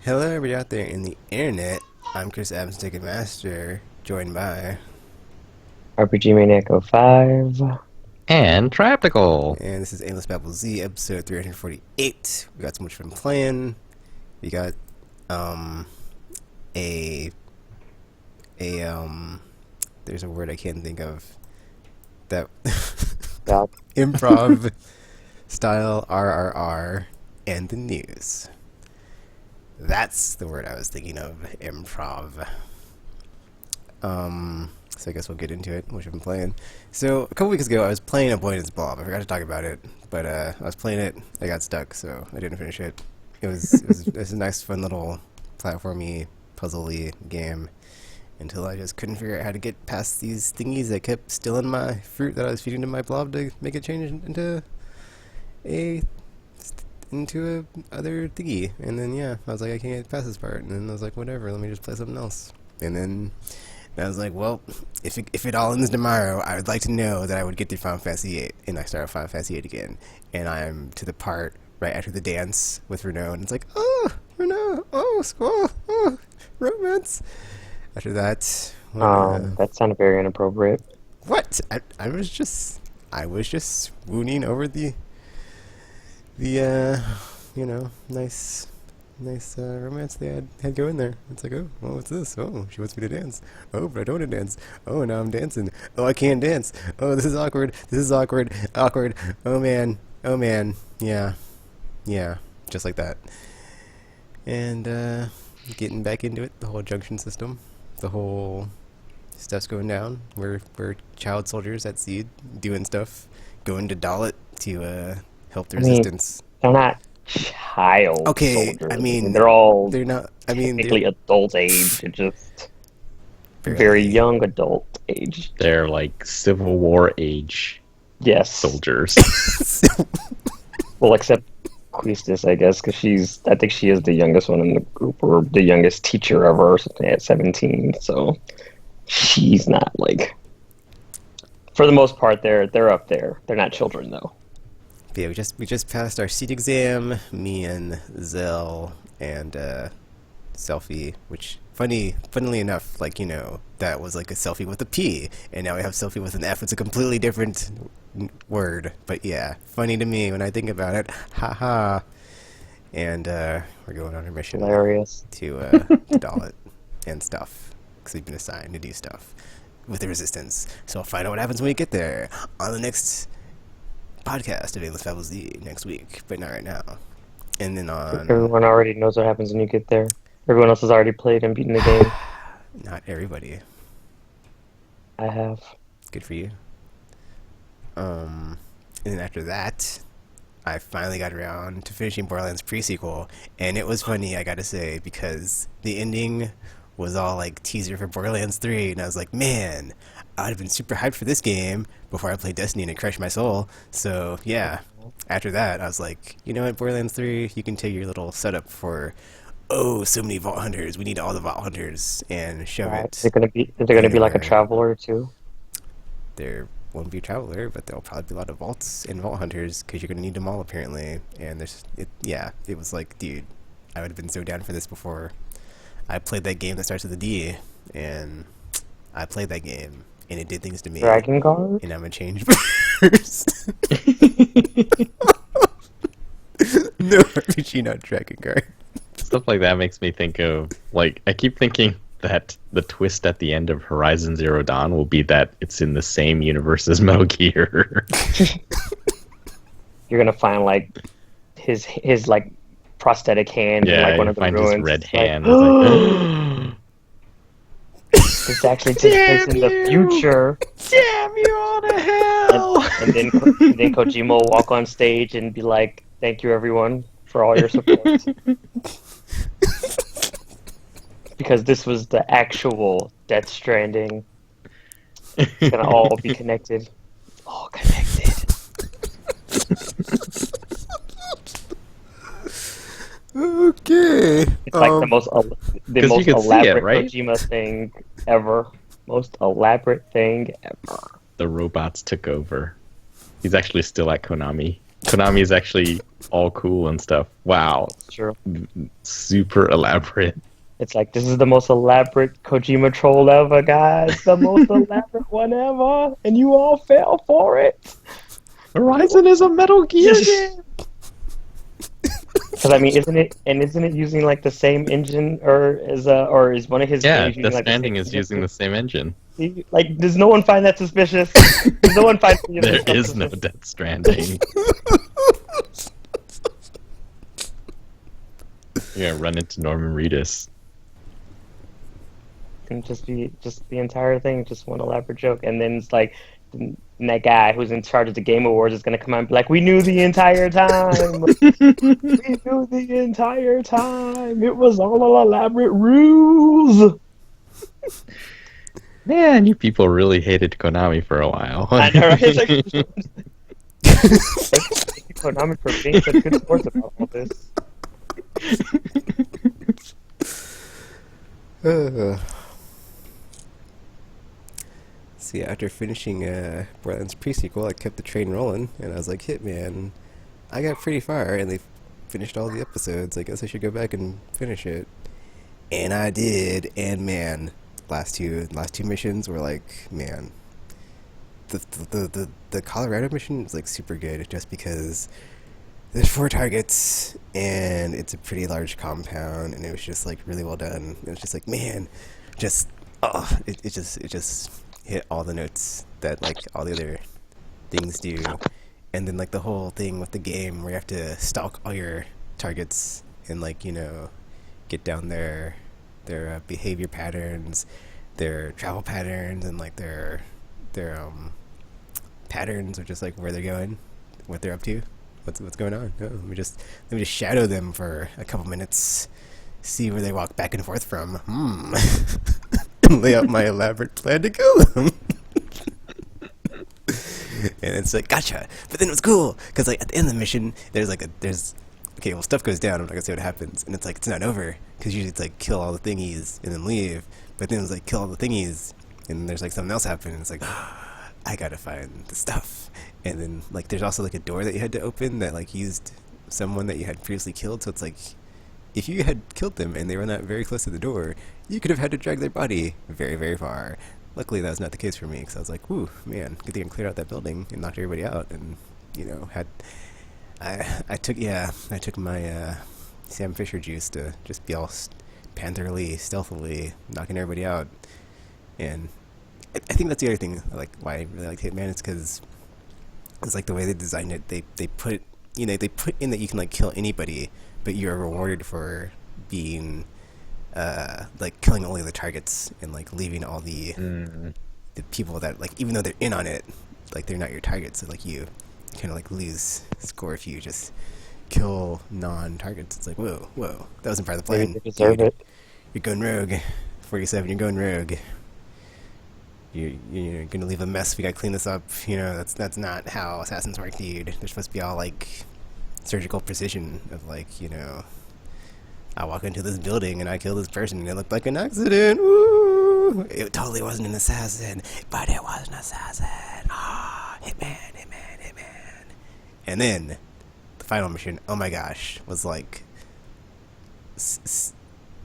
Hello, everybody out there in the internet. I'm Chris Adams, Ticket Master, joined by, RPG Maniac 05. And Traptical. and this is Aimless Babel Z, episode 348. We got so much fun playing. We got um a there's a word I can't think of that Yeah. improv style RRR and the news. That's the word I was thinking of, improv. So I guess we'll get into it, which I've been playing. So a couple weeks ago, I was playing Avoidance Blob. I forgot to talk about it, but I was playing it. I got stuck, so I didn't finish it. It was a nice, fun little platformy, puzzly game until I just couldn't figure out how to get past these thingies that kept stealing my fruit that I was feeding to my blob to make it change a other thingy. And then yeah, I was like, I can't get past this part. And then I was like, whatever, let me just play something else. And then I was like, well, if it all ends tomorrow, I would like to know that I would get through Final Fantasy VIII. And I started Final Fantasy VIII again. And I'm to the part right after the dance with Renault. And it's like, oh, Renault, oh, squall, oh, romance. After that, That sounded very inappropriate. what? I was just swooning over the nice romance they had going there. It's like, oh, well, what's this? Oh, she wants me to dance. Oh, but I don't want to dance. Oh, now I'm dancing. Oh, I can't dance. Oh, this is awkward. This is awkward. Awkward. Oh man. Oh man. Yeah. Yeah. Just like that. And getting back into it, the whole junction system, the whole stuff's going down. We're child soldiers at Seed doing stuff, going to Dalit to help the resistance. They're not child Okay, soldiers. I mean, they're all they're not. I mean, technically adult age. They're just very barely. young adult age. They're like Civil War age Yes. soldiers. Well, except Quistis, I guess, because I think she is the youngest one in the group, or the youngest teacher ever, or something at 17. So she's not like. For the most part, they're up there. They're not children though. But yeah, we just passed our seat exam. Me and Zell and Selfie, which funnily enough, like, you know, that was like a selfie with a P, and now we have selfie with an F. It's a completely different word, but yeah, funny to me when I think about it. Haha. And we're going on a mission Hilarious. to Dalit and stuff, because we've been assigned to do stuff with the resistance. So I'll find out what happens when we get there on the next podcast of Aimless Babel Z next week, but not right now. And then on Everyone already knows what happens when you get there. Everyone else has already played and beaten the game. not everybody. I have. Good for you. And then after that, I finally got around to finishing Borderlands pre-sequel, and it was funny, I gotta say, because the ending was all like teaser for Borderlands 3, and I was like, man, I'd have been super hyped for this game before I played Destiny and it crushed my soul. So yeah, after that, I was like, you know what, Borderlands 3, you can take your little setup for, oh, so many Vault Hunters, we need all the Vault Hunters, and shove Right. it. Is there gonna be like a anywhere. traveler too? There won't be a traveler, but there'll probably be a lot of vaults and vault hunters because you're gonna need them all apparently. And it was like, dude, I would have been so down for this before. I played that game that starts with a D, and I played that game, and it did things to me. Dragon Guard? And I'm gonna change first. No RPG, not Dragon Guard. Stuff like that makes me think of, like, I keep thinking that the twist at the end of Horizon Zero Dawn will be that it's in the same universe as Metal Gear. You're gonna find like his like prosthetic hand in Yeah, like one you of the find ruins. his red It's hand. Like, Like, this actually takes place in the Damn you! future. damn you all to hell! And then Kojima will walk on stage and be like, "Thank you everyone for all your support." Because this was the actual Death Stranding. It's gonna all be connected. All connected. Okay. It's like the most 'Cause you most could see it, elaborate right? Kojima thing ever. Most elaborate thing ever. The robots took over. He's actually still at Konami. Konami is actually all cool and stuff. Wow, True. super elaborate. It's like, this is the most elaborate Kojima troll ever, guys. The most elaborate one ever. And you all fell for it. Horizon is a Metal Gear game. Because I mean, isn't it using like the same engine, or is one of his Yeah, games using Death like the same Stranding is engine? using the same engine. See? Like, does no one find that suspicious? Does no one find any of this There stuff is no suspicious? Death Stranding. You're gonna run into Norman Reedus. And just the entire thing, just one elaborate joke, and then it's like, and that guy who's in charge of the Game Awards is gonna come out and be like, "We knew the entire time. We knew the entire time. It was all an elaborate ruse." Man, you people really hated Konami for a while. I know, right? It's like, thank you, Konami, for being such good sports about all this. See, after finishing Borderlands pre-sequel, I kept the train rolling, and I was like, Hitman, I got pretty far, and they finished all the episodes. I guess I should go back and finish it. And I did, and man, last two missions were like, man, the Colorado mission is like super good, just because there's 4 targets, and it's a pretty large compound, and it was just like really well done. It was just like, man, just it just hit all the notes that like all the other things do. And then like the whole thing with the game where you have to stalk all your targets and like, you know, get down their behavior patterns, their travel patterns, and like their patterns, or just like where they're going, what they're up to, what's going on. Oh, let me just shadow them for a couple minutes, see where they walk back and forth from. And lay out my elaborate plan to kill them. And it's like, gotcha. But then it was cool because like at the end of the mission, there's okay, well, stuff goes down. I'm not gonna say what happens, and it's like it's not over because usually it's like kill all the thingies and then leave. But then it's like kill all the thingies, and then there's like something else happen. And it's like, I gotta find the stuff. And then like there's also like a door that you had to open that like used someone that you had previously killed. So it's like, if you had killed them and they were not very close to the door, you could have had to drag their body very, very far. Luckily, that was not the case for me, because I was like, "Ooh, man, good thing I cleared out that building and knocked everybody out." And you know, I took my Sam Fisher juice to just be all pantherly, stealthily knocking everybody out. And I think that's the other thing, like why I really liked Hitman, is because it's like the way they designed it. They put in that you can like kill anybody, but you're rewarded for being like killing only the targets and like leaving all the people that like, even though they're in on it, like they're not your targets. So like you kind of like lose score if you just kill non-targets. It's like, whoa, that wasn't part of the plan. They deserve it. You're going rogue. 47, you're going rogue. You're gonna leave a mess. We gotta clean this up. You know, that's not how assassins work, dude. They're supposed to be all like surgical precision of like, you know, I walk into this building and I kill this person and it looked like an accident. Woo! It totally wasn't an assassin, but it was an assassin. Hitman. And then the final mission, oh my gosh, was like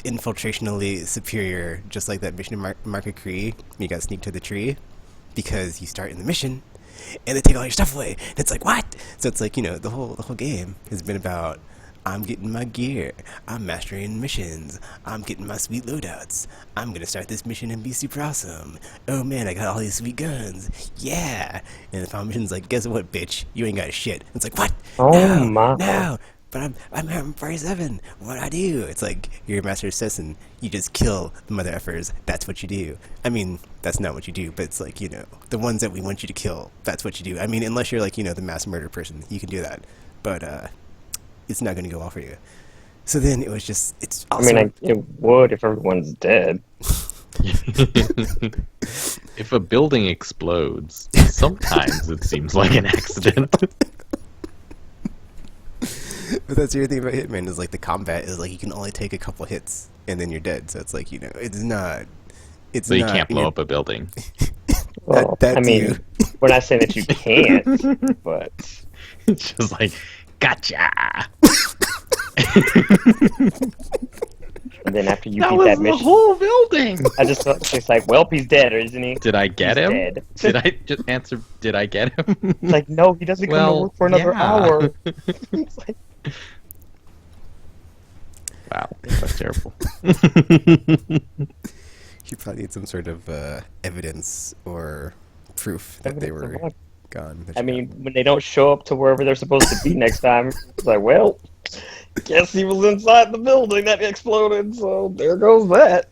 infiltrationally superior, just like that mission in Market Cree. You gotta sneak to the tree because you start in the mission and they take all your stuff away. And it's like, what? So it's like, you know, the whole game has been about, I'm getting my gear, I'm mastering missions, I'm getting my sweet loadouts, I'm gonna start this mission and be super awesome. Oh man, I got all these sweet guns, yeah. And the final mission's like, guess what, bitch, you ain't got shit. It's like, what? Oh my. No, but I'm 47, what'd I do? It's like, you're a master assassin, you just kill the mother effers, that's what you do. I mean, that's not what you do, but it's like, you know, the ones that we want you to kill, that's what you do. I mean, unless you're like, you know, the mass murder person, you can do that. But, it's not going to go well for you. So then it was just, it's also... I mean, it would if everyone's dead. If a building explodes, sometimes it seems like an accident. But that's the other thing about Hitman, is like the combat is like you can only take a couple hits and then you're dead. So it's like, you know, it's not... So you can't blow up a building. Well, I mean, we're not saying that you can't, but... She was like, "Gotcha." And then after you That beat was that the mission, whole building. I just thought it's like, well, he's dead, isn't he? Did I get He's him? dead. Did I just answer? Did I get him? It's like, no, he doesn't come to Well, work for another yeah. hour. It's like, Wow, that's terrible. You probably need some sort of evidence or proof that they Evidence of were what? gone. that I you mean, got. when they don't show up to wherever they're supposed to be next time, it's like, well, guess he was inside the building that exploded, so there goes that.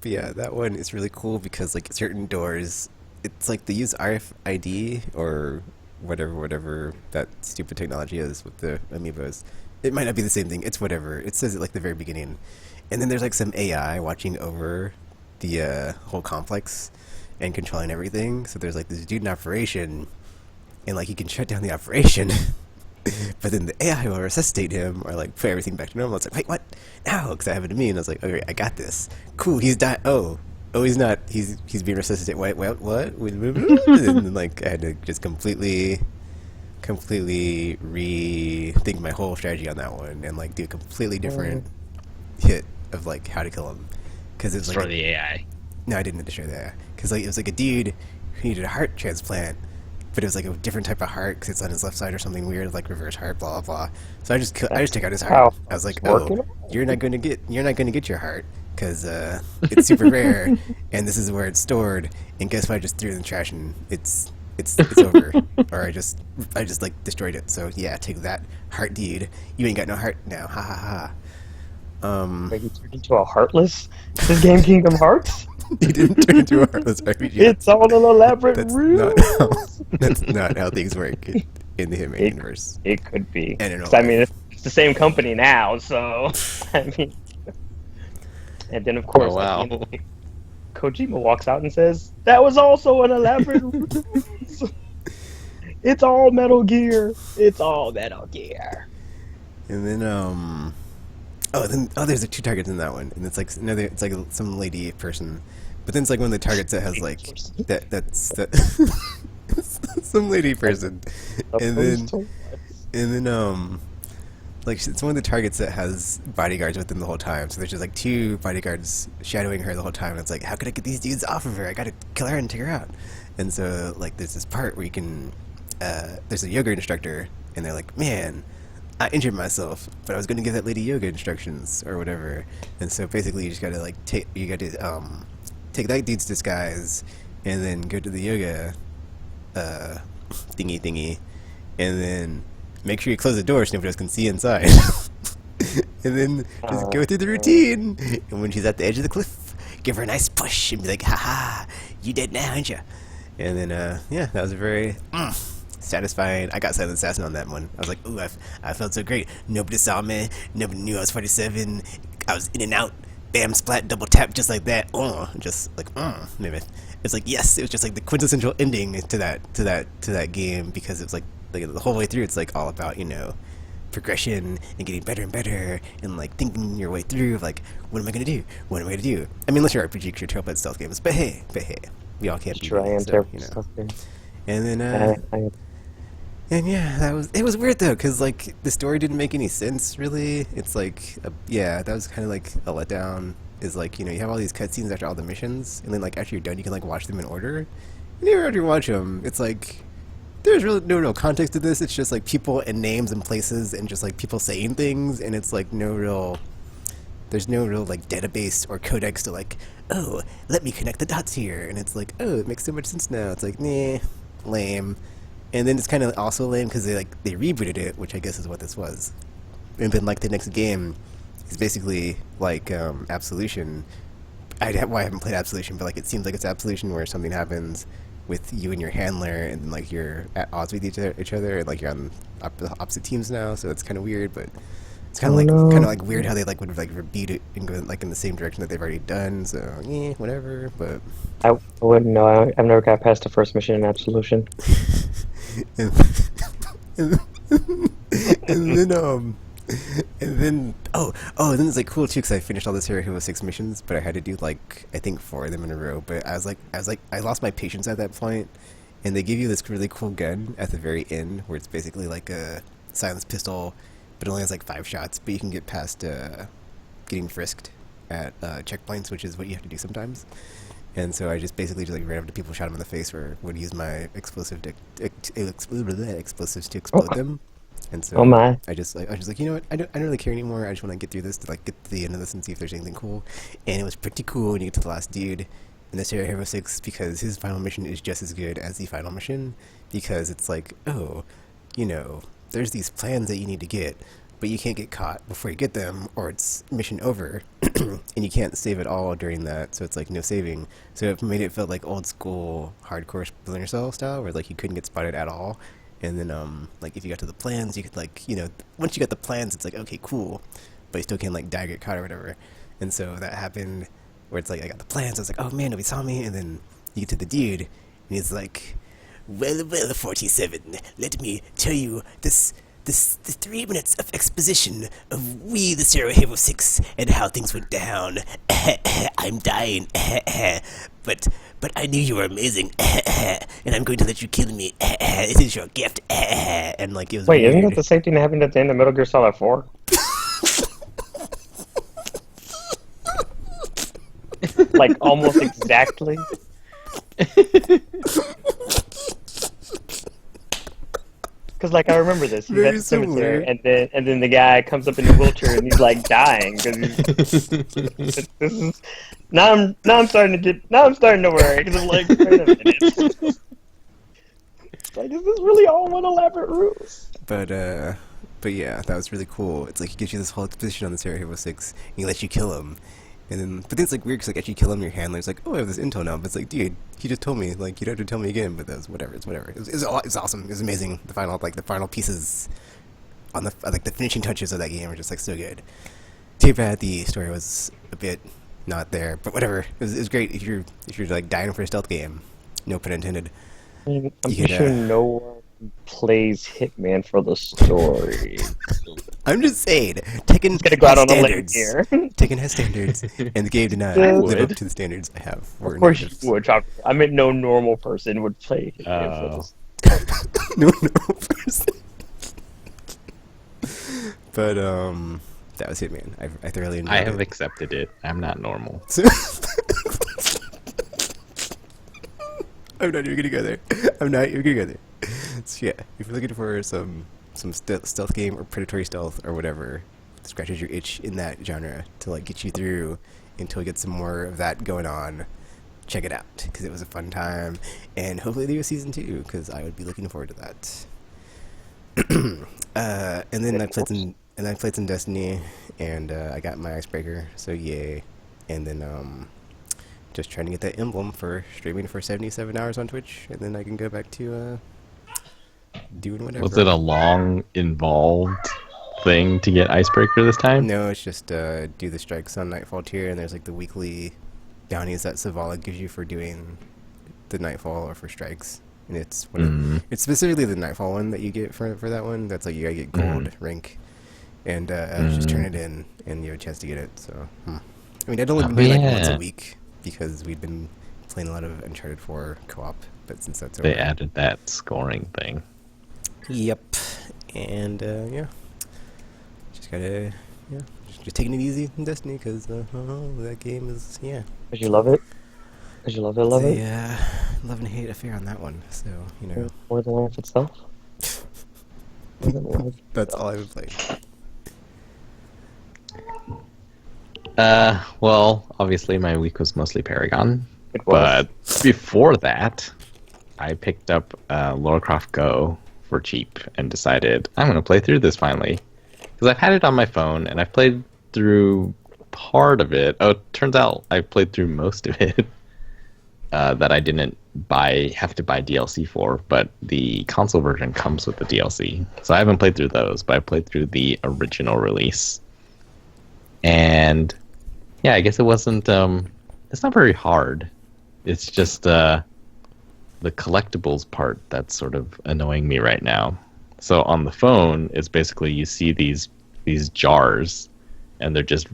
But yeah, that one is really cool because like certain doors, it's like they use RFID or whatever that stupid technology is with the amiibos. It might not be the same thing. It's whatever. It says it like the very beginning, and then there's like some AI watching over the whole complex and controlling everything. So there's like this dude in operation, and like he can shut down the operation. But then the AI will resuscitate him or like put everything back to normal. It's like, wait, what? No, because that happened to me, and I was like, okay, I got this. Cool, he's died. Oh, he's not. He's being resuscitated. Wait, what? And then, like I had to just completely rethink my whole strategy on that one and like do a completely different hit of like how to kill him because it's like For the AI. no, I didn't destroy that because like it was like a dude who needed a heart transplant, but it was like a different type of heart because it's on his left side or something weird, like reverse heart, blah blah blah. So I just took out his heart. I was like, oh, you're not going to get your heart because it's super rare, and this is where it's stored. And guess what? I just threw it in the trash and it's over. Or I just like destroyed it. So yeah, take that heart, dude. You ain't got no heart now. Ha ha ha. Like he turned into a heartless? This game Kingdom Hearts? He didn't turn into a heartless RPG. It's all an elaborate ruse. That's not how things work in the Hitman universe. It could be. And in real 'Cause, I mean, life. it's the same company now, so I mean. And then of course, Oh, wow. at the end of the- Kojima walks out and says, "That was also an elaborate ruse. It's all Metal Gear. It's all Metal Gear." And then there's like two targets in that one, and it's like another. It's like some lady person, but then it's like one of the targets that has like that's some lady person, and then like it's one of the targets that has bodyguards with them the whole time. So there's just like two bodyguards shadowing her the whole time. And it's like, how could I get these dudes off of her? I gotta kill her and take her out. And so like there's this part where you can there's a yoga instructor, and they're like, man, I injured myself, but I was gonna give that lady yoga instructions or whatever. And so basically you just gotta like take that dude's disguise and then go to the yoga thingy, and then make sure you close the door so nobody else can see inside. And then just go through the routine. And when she's at the edge of the cliff, give her a nice push and be like, haha, you dead now, aren't you? And then, yeah, that was a very satisfying. I got Silent Assassin on that one. I was like, ooh, I felt so great. Nobody saw me. Nobody knew I was 47. I was in and out. Bam, splat, double tap, just like that. Just like, Mammoth. It's like, yes, it was just like the quintessential ending to that game because it was like the whole way through. It's like all about, you know, progression and getting better and better and like thinking your way through of like, what am I gonna do? What am I gonna do? I mean, unless you're RPG, you're terrible at stealth games. But hey, we all can't be. Sure, I am so, terrible you know. stuff there. And then And and yeah, it was weird though, because like the story didn't make any sense really. It's like that was kind of like a letdown. Is like, you know, you have all these cutscenes after all the missions, and then like after you're done, you can like watch them in order. And even after you watch them, it's like there's really no real context to this. It's just like people and names and places and just like people saying things, and it's like there's no real like database or codex to like, oh, let me connect the dots here, and it's like, oh, it makes so much sense now. It's like, nah, lame. And then it's kind of also lame because they rebooted it, which I guess is what this was. And then like the next game is basically like Absolution. I haven't played Absolution, but like it seems like it's Absolution where something happens with you and your handler, and like you're at odds with each other, and like you're on opposite teams now. So it's kind of weird, but it's kind of like weird how they like would like repeat it and go like in the same direction that they've already done. So yeah, whatever. But I wouldn't know. I've never got past the first mission in Absolution. and then and then it's like cool too because I finished all this Hero 6 missions, but I had to do like I think 4 of them in a row. But I was like I lost my patience at that point, and they give you this really cool gun at the very end, where it's basically like a silenced pistol, but it only has like 5 shots. But you can get past getting frisked at checkpoints, which is what you have to do sometimes. And so I just basically just like ran up to people, shot them in the face, or would use my explosives to explode them. And so Oh my. I was just like, you know what? I don't really care anymore. I just want to get through this to like get to the end of this and see if there's anything cool. And it was pretty cool when you get to the last dude in the Serial Hero 6, because his final mission is just as good as the final mission, because it's like, oh, you know, there's these plans that you need to get, but you can't get caught before you get them, or it's mission over, and you can't save it all during that, so it's like no saving. So it made it feel like old school hardcore Splinter Cell style, where like you couldn't get spotted at all. And then like if you got to the plans, you could like, you know, once you got the plans, it's like, okay, cool, but you still can't like die or get caught or whatever. And so that happened where it's like I got the plans, I was like, oh man, nobody saw me. And then you get to the dude, and he's like, well, 47, let me tell you this 3 minutes of exposition of we, the Sarajevo 6, and how things went down. I'm dying. but I knew you were amazing. And I'm going to let you kill me. This is your gift. And like, it was Wait, weird. isn't that the same thing that happened at the end of Metal Gear Solid 4? Like, almost exactly. Because, like, I remember this. He's Very at the cemetery, similar. and then the guy comes up in the wheelchair, and he's, like, dying. Cause this is... Now I'm starting to worry, because I'm like, wait a minute. It's like, is this really all one elaborate ruse? But yeah, that was really cool. It's like he gives you this whole exposition on the Sarajevo 6, and he lets you kill him. And then, but then it's like weird, because like as you kill him, your handler's like, oh, I have this intel now. But it's like, dude, he just told me. Like, you don't have to tell me again. But that's whatever. It's whatever. It's awesome. It was amazing. The final pieces on the like the finishing touches of that game are just like so good. Too bad the story was a bit not there, but whatever. It was great if you're like dying for a stealth game. No pun intended. I mean, I'm You pretty could, sure no one plays Hitman for the story. I'm just saying, Tekken Gonna go out has on a limb standards. here. Tekken has standards, and the game did not I live up would. to the standards I have. Of course you would, Chopper. I mean, no normal person would play Hitman for the No person. But that was Hitman. I thoroughly enjoyed I it. have accepted it. I'm not normal. I'm not even gonna go there. I'm not even gonna go there. So yeah, if you're looking for some stealth game or predatory stealth or whatever, scratches your itch in that genre to like get you through until we get some more of that going on, check it out, because it was a fun time, and hopefully they do a season 2, because I would be looking forward to that. And then I played some Destiny, and I got my icebreaker, so yay. And then just trying to get that emblem for streaming for 77 hours on Twitch, and then I can go back to doing whatever. Was it a long, involved thing to get Icebreaker this time? No, it's just do the strikes on Nightfall tier, and there's like the weekly bounties that Savala gives you for doing the Nightfall or for strikes. And it's it's specifically the Nightfall one that you get for that one. That's like you gotta get gold rank, and just turn it in, and you have a chance to get it. So, I mean, I'd only been doing like once a week because we'd been playing a lot of Uncharted 4 co-op, but since that's over, They added that scoring thing. Yep, and yeah, just gotta just taking it easy in Destiny, because that game is Did you love it? Did you love it? Love it? Yeah, love and hate affair on that one. So More than life itself. More than life. that's all I've played. Well, obviously my week was mostly Paragon. It was. But before that, I picked up Lara Croft Go for cheap and decided I'm going to play through this finally. Because I've had it on my phone, and I've played through part of it. Oh, it turns out I played through most of it that I didn't have to buy DLC for, but the console version comes with the DLC. So I haven't played through those, but I played through the original release. And yeah, I guess it wasn't it's not very hard. It's just the collectibles part that's sort of annoying me right now. So on the phone, it's basically you see these jars, and they're just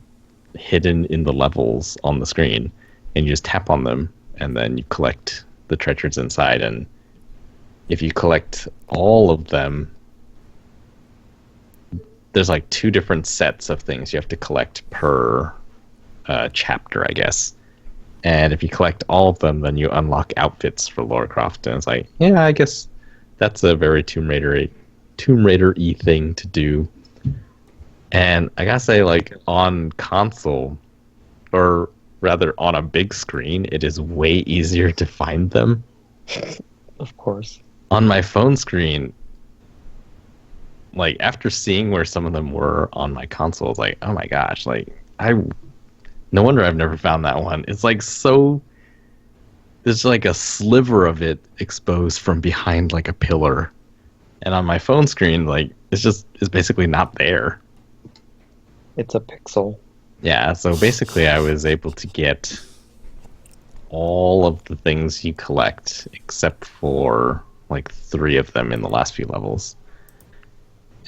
hidden in the levels on the screen, and you just tap on them, and then you collect the treasures inside, and if you collect all of them, there's like 2 different sets of things you have to collect per chapter, I guess. And if you collect all of them, then you unlock outfits for Lara Croft. And it's like, yeah, I guess that's a very Tomb Raider-y thing to do. And I gotta say, like, on console, or rather on a big screen, it is way easier to find them. Of course. On my phone screen, like, after seeing where some of them were on my console, it's like, oh my gosh, like, no wonder I've never found that one. It's like so. There's like a sliver of it exposed from behind like a pillar, and on my phone screen, like it's basically not there. It's a pixel. Yeah, so basically, I was able to get all of the things you collect except for like 3 of them in the last few levels.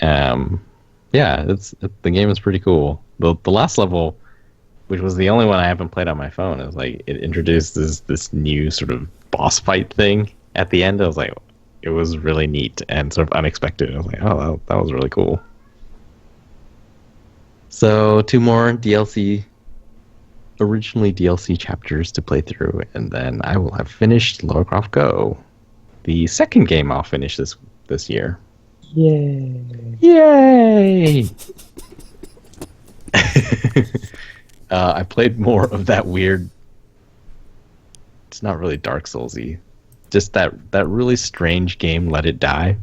Yeah, the game is pretty cool. The last level, which was the only one I haven't played on my phone, is like it introduces this new sort of boss fight thing at the end. I was like, it was really neat and sort of unexpected. I was like, oh, that was really cool. So 2 more originally DLC chapters to play through, and then I will have finished Lara Croft Go, the second game I'll finish this year. Yay! Yay! I played more of that weird. It's not really Dark Souls-y. Just that really strange game, Let It Die.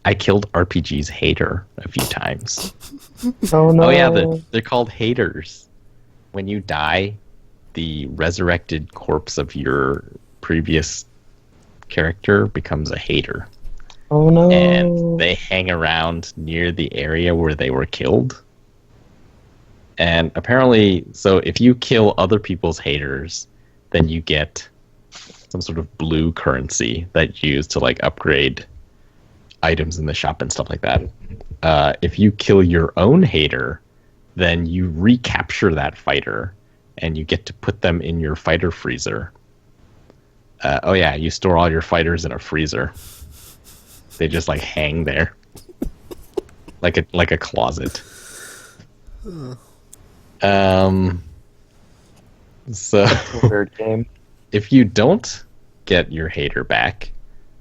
I killed RPG's hater a few times. Oh no! Oh yeah, they're called haters. When you die, the resurrected corpse of your previous character becomes a hater. Oh no! And they hang around near the area where they were killed. And apparently, so if you kill other people's haters, then you get some sort of blue currency that you use to like upgrade items in the shop and stuff like that. If you kill your own hater, then you recapture that fighter and you get to put them in your fighter freezer. Oh yeah, you store all your fighters in a freezer. They just like hang there, like a closet. So Weird game. If you don't get your hater back,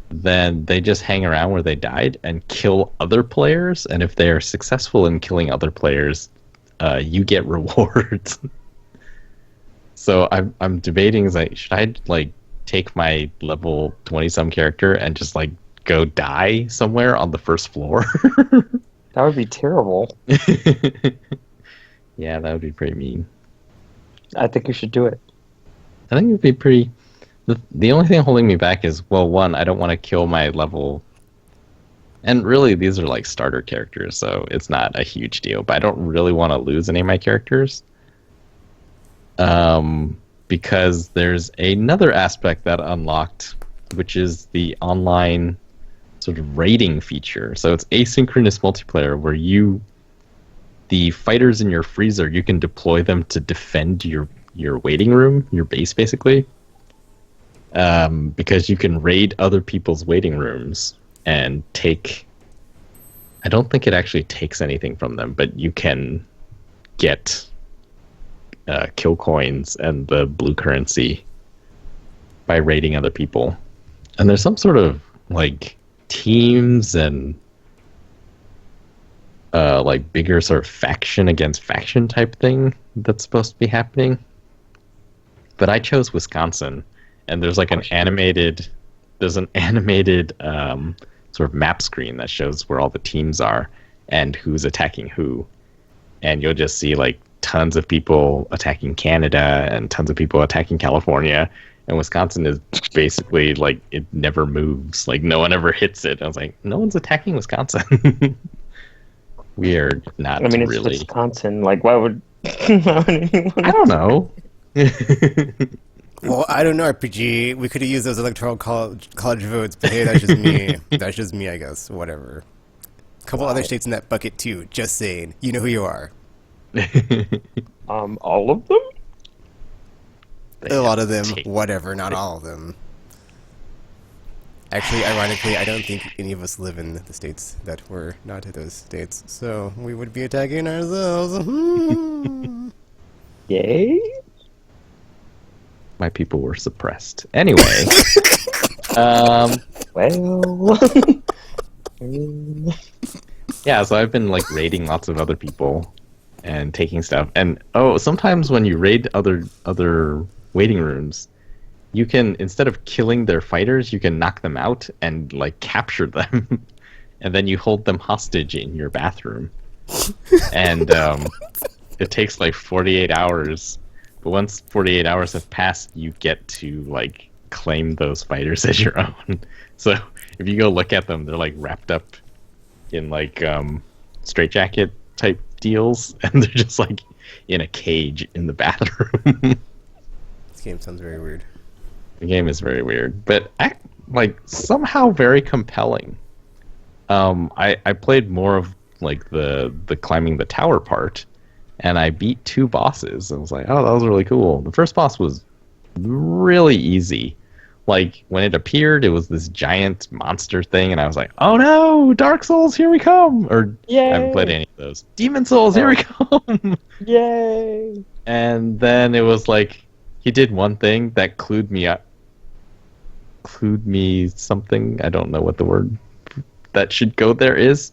then they just hang around where they died and kill other players. And if they are successful in killing other players, you get rewards. So I'm debating, is like, should I like take my level 20-some character and just like go die somewhere on the first floor? That would be terrible. Yeah, that would be pretty mean. I think you should do it. I think it would be pretty. The only thing holding me back is, well, one, I don't want to kill my level. And really, these are like starter characters, so it's not a huge deal. But I don't really want to lose any of my characters. Because there's another aspect that unlocked, which is the online sort of raiding feature. So it's asynchronous multiplayer where the fighters in your freezer, you can deploy them to defend your waiting room, your base, basically. Because you can raid other people's waiting rooms and take... I don't think it actually takes anything from them, but you can get kill coins and the blue currency by raiding other people. And there's some sort of like teams and like bigger sort of faction against faction type thing that's supposed to be happening. But I chose Wisconsin, and there's like an animated sort of map screen that shows where all the teams are and who's attacking who. And you'll just see like tons of people attacking Canada and tons of people attacking California. And Wisconsin is basically like, it never moves. Like no one ever hits it. I was like, no one's attacking Wisconsin. We are not I mean, it's really... Wisconsin. Like, why would anyone... I don't know. Well, I don't know, RPG. We could have used those electoral college votes, but hey, that's just me. That's just me, I guess. Whatever. A couple other states in that bucket, too. Just saying. You know who you are. All of them? A lot of them. Whatever. Not all of them. Actually, ironically, I don't think any of us live in the states that were not those states, so we would be attacking ourselves. Yay! My people were suppressed. Anyway, um, Well, yeah. So I've been like raiding lots of other people and taking stuff. And oh, sometimes when you raid other waiting rooms, you can, instead of killing their fighters, you can knock them out and like capture them, and then you hold them hostage in your bathroom. And it takes like 48 hours. But once 48 hours have passed, you get to like claim those fighters as your own. So if you go look at them, they're like wrapped up in like straitjacket type deals, and they're just like in a cage in the bathroom. This game sounds very weird. The game is very weird, but like somehow very compelling. I played more of like the climbing the tower part, and I beat 2 bosses. I was like, oh, that was really cool. The first boss was really easy. Like when it appeared, it was this giant monster thing, and I was like, oh no, Dark Souls, here we come! Or yay! I haven't played any of those. Demon Souls, here we come! Yay! And then it was like he did one thing that clued me up. Clued me something. I don't know what the word that should go there is.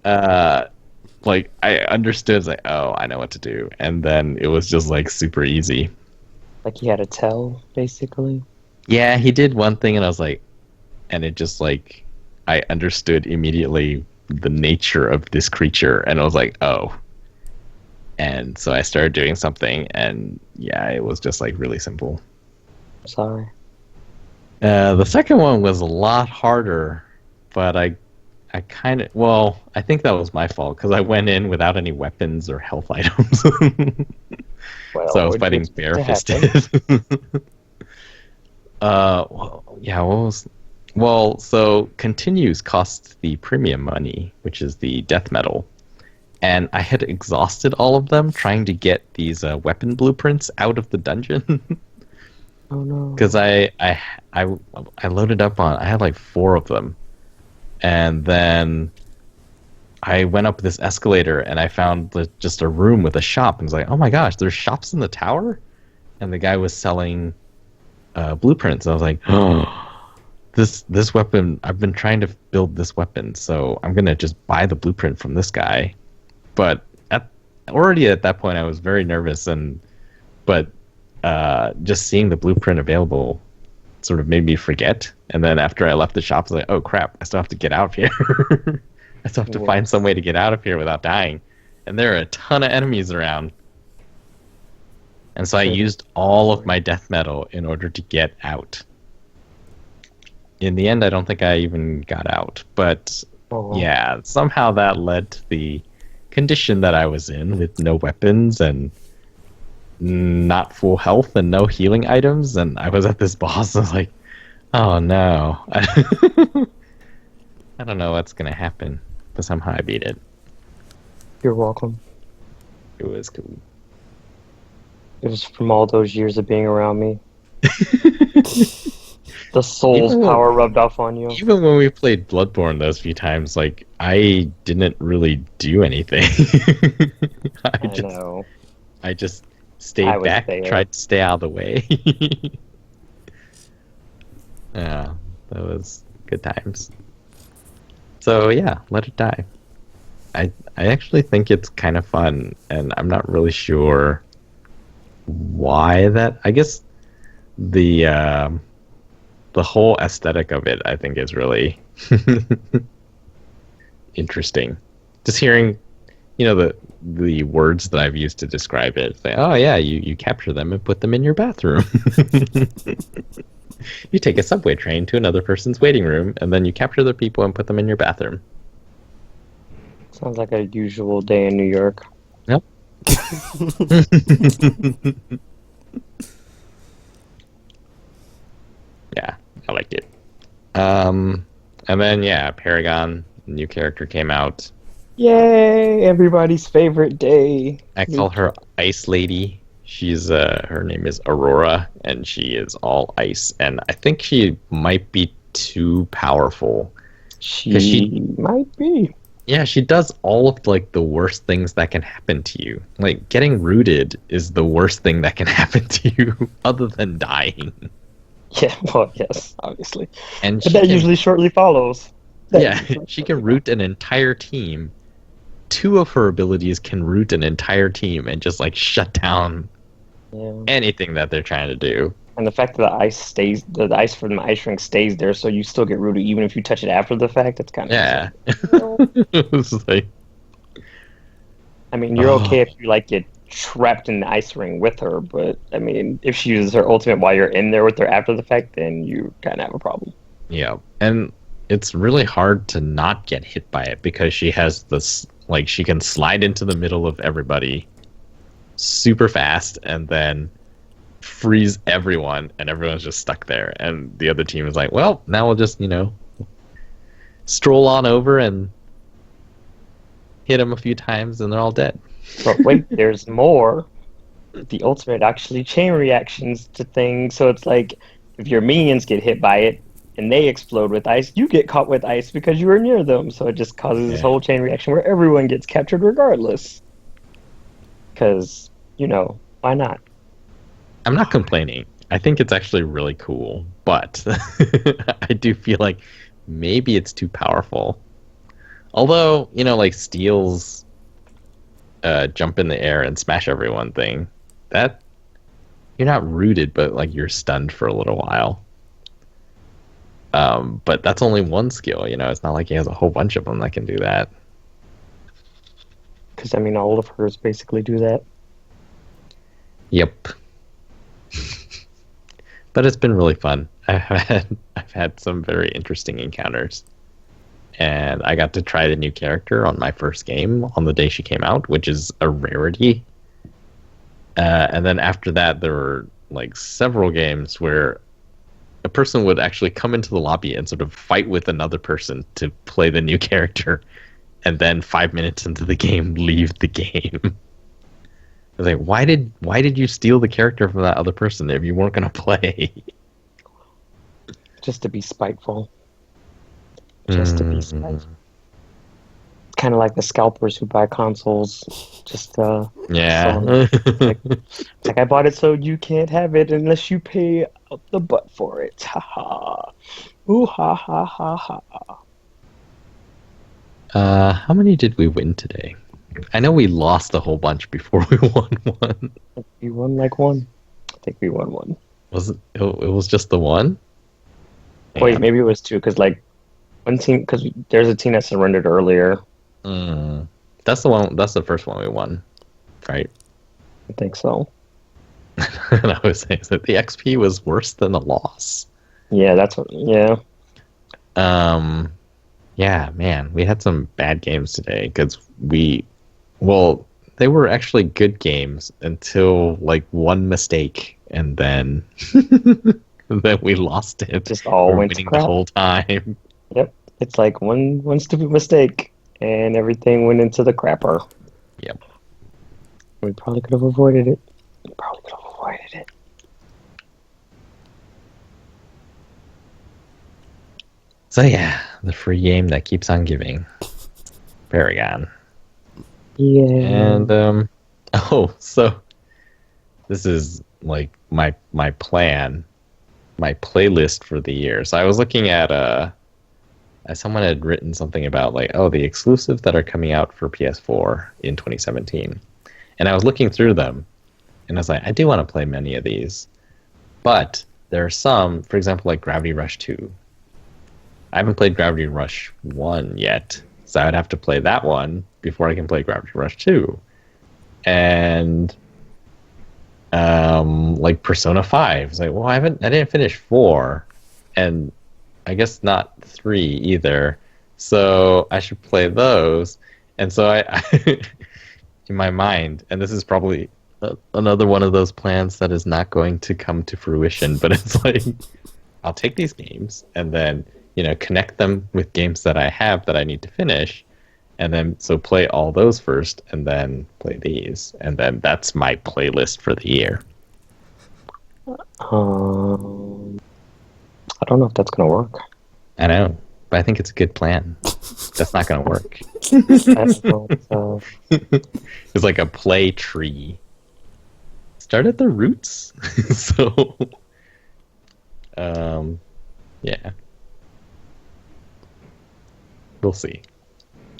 Like I understood, it's like, oh, I know what to do, and then it was just like super easy. Like you had to tell, basically. Yeah, he did one thing, and I was like, and it just like I understood immediately the nature of this creature, and I was like, oh. And so I started doing something, and yeah, it was just like really simple. Sorry. The second one was a lot harder, but I kind of, well, I think that was my fault because I went in without any weapons or health items. Well, So I was fighting bare-fisted. Well, yeah, what was... Well, so continues cost the premium money, which is the death metal. And I had exhausted all of them trying to get these weapon blueprints out of the dungeon. Oh no. Because I loaded up on... I had like 4 of them. And then I went up this escalator and I found just a room with a shop. And I was like, oh my gosh, there's shops in the tower? And the guy was selling blueprints. I was like, oh, this weapon, I've been trying to build this weapon, so I'm going to just buy the blueprint from this guy. But already at that point, I was very nervous. But just seeing the blueprint available sort of made me forget. And then after I left the shop, I was like, oh crap, I still have to get out of here. I still have to find some way to get out of here without dying. And there are a ton of enemies around. And so I used all of my death metal in order to get out. In the end, I don't think I even got out. But yeah, somehow that led to the condition that I was in with no weapons and not full health and no healing items. And I was at this boss, and I was like, oh no. I don't know what's going to happen. But somehow I beat it. You're welcome. It was cool. It was from all those years of being around me. The soul's power rubbed off on you. Even when we played Bloodborne those few times, like, I didn't really do anything. I know. I just stayed back, tried to stay out of the way. Yeah, that was good times. So yeah, Let It Die. I actually think it's kind of fun, and I'm not really sure why that. I guess the whole aesthetic of it, I think, is really interesting. Just hearing, the words that I've used to describe it. Say, oh yeah, you capture them and put them in your bathroom. You take a subway train to another person's waiting room, and then you capture the people and put them in your bathroom. Sounds like a usual day in New York. Yep. Yeah, I liked it. And then, yeah, Paragon, new character came out. Yay! Everybody's favorite day. I call her Ice Lady. She's her name is Aurora, and she is all ice. And I think she might be too powerful. She might be. Yeah, she does all of like the worst things that can happen to you. Like getting rooted is the worst thing that can happen to you, other than dying. Yeah, well, yes, obviously. And But she that can, usually shortly follows. yeah, she can root an entire team. Two of her abilities can root an entire team and just like shut down Yeah. anything that they're trying to do. And the fact that the ice from the ice rink stays there, so you still get rooted even if you touch it after the fact. It's kind of Yeah. It's like, I mean, you're oh, okay if you like get trapped in the ice ring with her, but I mean, if she uses her ultimate while you're in there with her after the fact, then you kind of have a problem. yeah. And it's really hard to not get hit by it because she has this, like, she can slide into the middle of everybody super fast and then freeze everyone, and everyone's just stuck there. And the other team is like, well, now we'll just, stroll on over and hit them a few times and they're all dead. But wait, there's more. The ultimate actually chain reactions to things, so it's like if your minions get hit by it and they explode with ice, you get caught with ice because you were near them. So it just causes this whole chain reaction where everyone gets captured regardless. Because, why not? I'm not complaining. I think it's actually really cool, but I do feel like maybe it's too powerful. Although, like Steel's jump in the air and smash everyone thing, that you're not rooted, but like you're stunned for a little while. But that's only one skill, it's not like he has a whole bunch of them that can do that. Because, I mean, all of hers basically do that. Yep. But it's been really fun. I've had some very interesting encounters. And I got to try the new character on my first game on the day she came out, which is a rarity. And then after that, there were like several games where a person would actually come into the lobby and sort of fight with another person to play the new character, and then 5 minutes into the game, leave the game. I was like, why did you steal the character from that other person if you weren't going to play? Just to be spiteful. Just to be spiteful. Kind of like the scalpers who buy consoles. Just yeah. like I bought it so you can't have it unless you pay up the butt for it. Ha ha. Ooh ha ha ha ha. How many did we win today? I know we lost a whole bunch before we won one. We won like one. I think we won one. Was it? It was just the one. Wait, maybe it was two. Because like one team, because there's a team that surrendered earlier. That's the one. That's the first one we won, right? I think so. And I was saying that the XP was worse than the loss. Yeah, that's what. Yeah. Yeah, man, we had some bad games today because they were actually good games until like one mistake, and then then we lost it. Just all went to winning crap the whole time. Yep, it's like one stupid mistake, and everything went into the crapper. Yep. We probably could have avoided it. So yeah, the free game that keeps on giving. Paragon. Yeah. And so this is like my plan, my playlist for the year. So I was looking at someone had written something about like, the exclusives that are coming out for PS4 in 2017. And I was looking through them and I was like, I do want to play many of these. But there are some, for example, like Gravity Rush 2. I haven't played Gravity Rush 1 yet, so I would have to play that one before I can play Gravity Rush 2. And like Persona 5. It's like, well, I didn't finish 4, and I guess not 3 either. So I should play those. And so I in my mind, and this is probably another one of those plans that is not going to come to fruition, but it's like, I'll take these games and then connect them with games that I have that I need to finish, and then so play all those first, and then play these, and then that's my playlist for the year. I don't know if that's gonna work. I know, but I think it's a good plan. That's not going to work. I don't know, so It's like a play tree. Start at the roots. So, yeah, we'll see.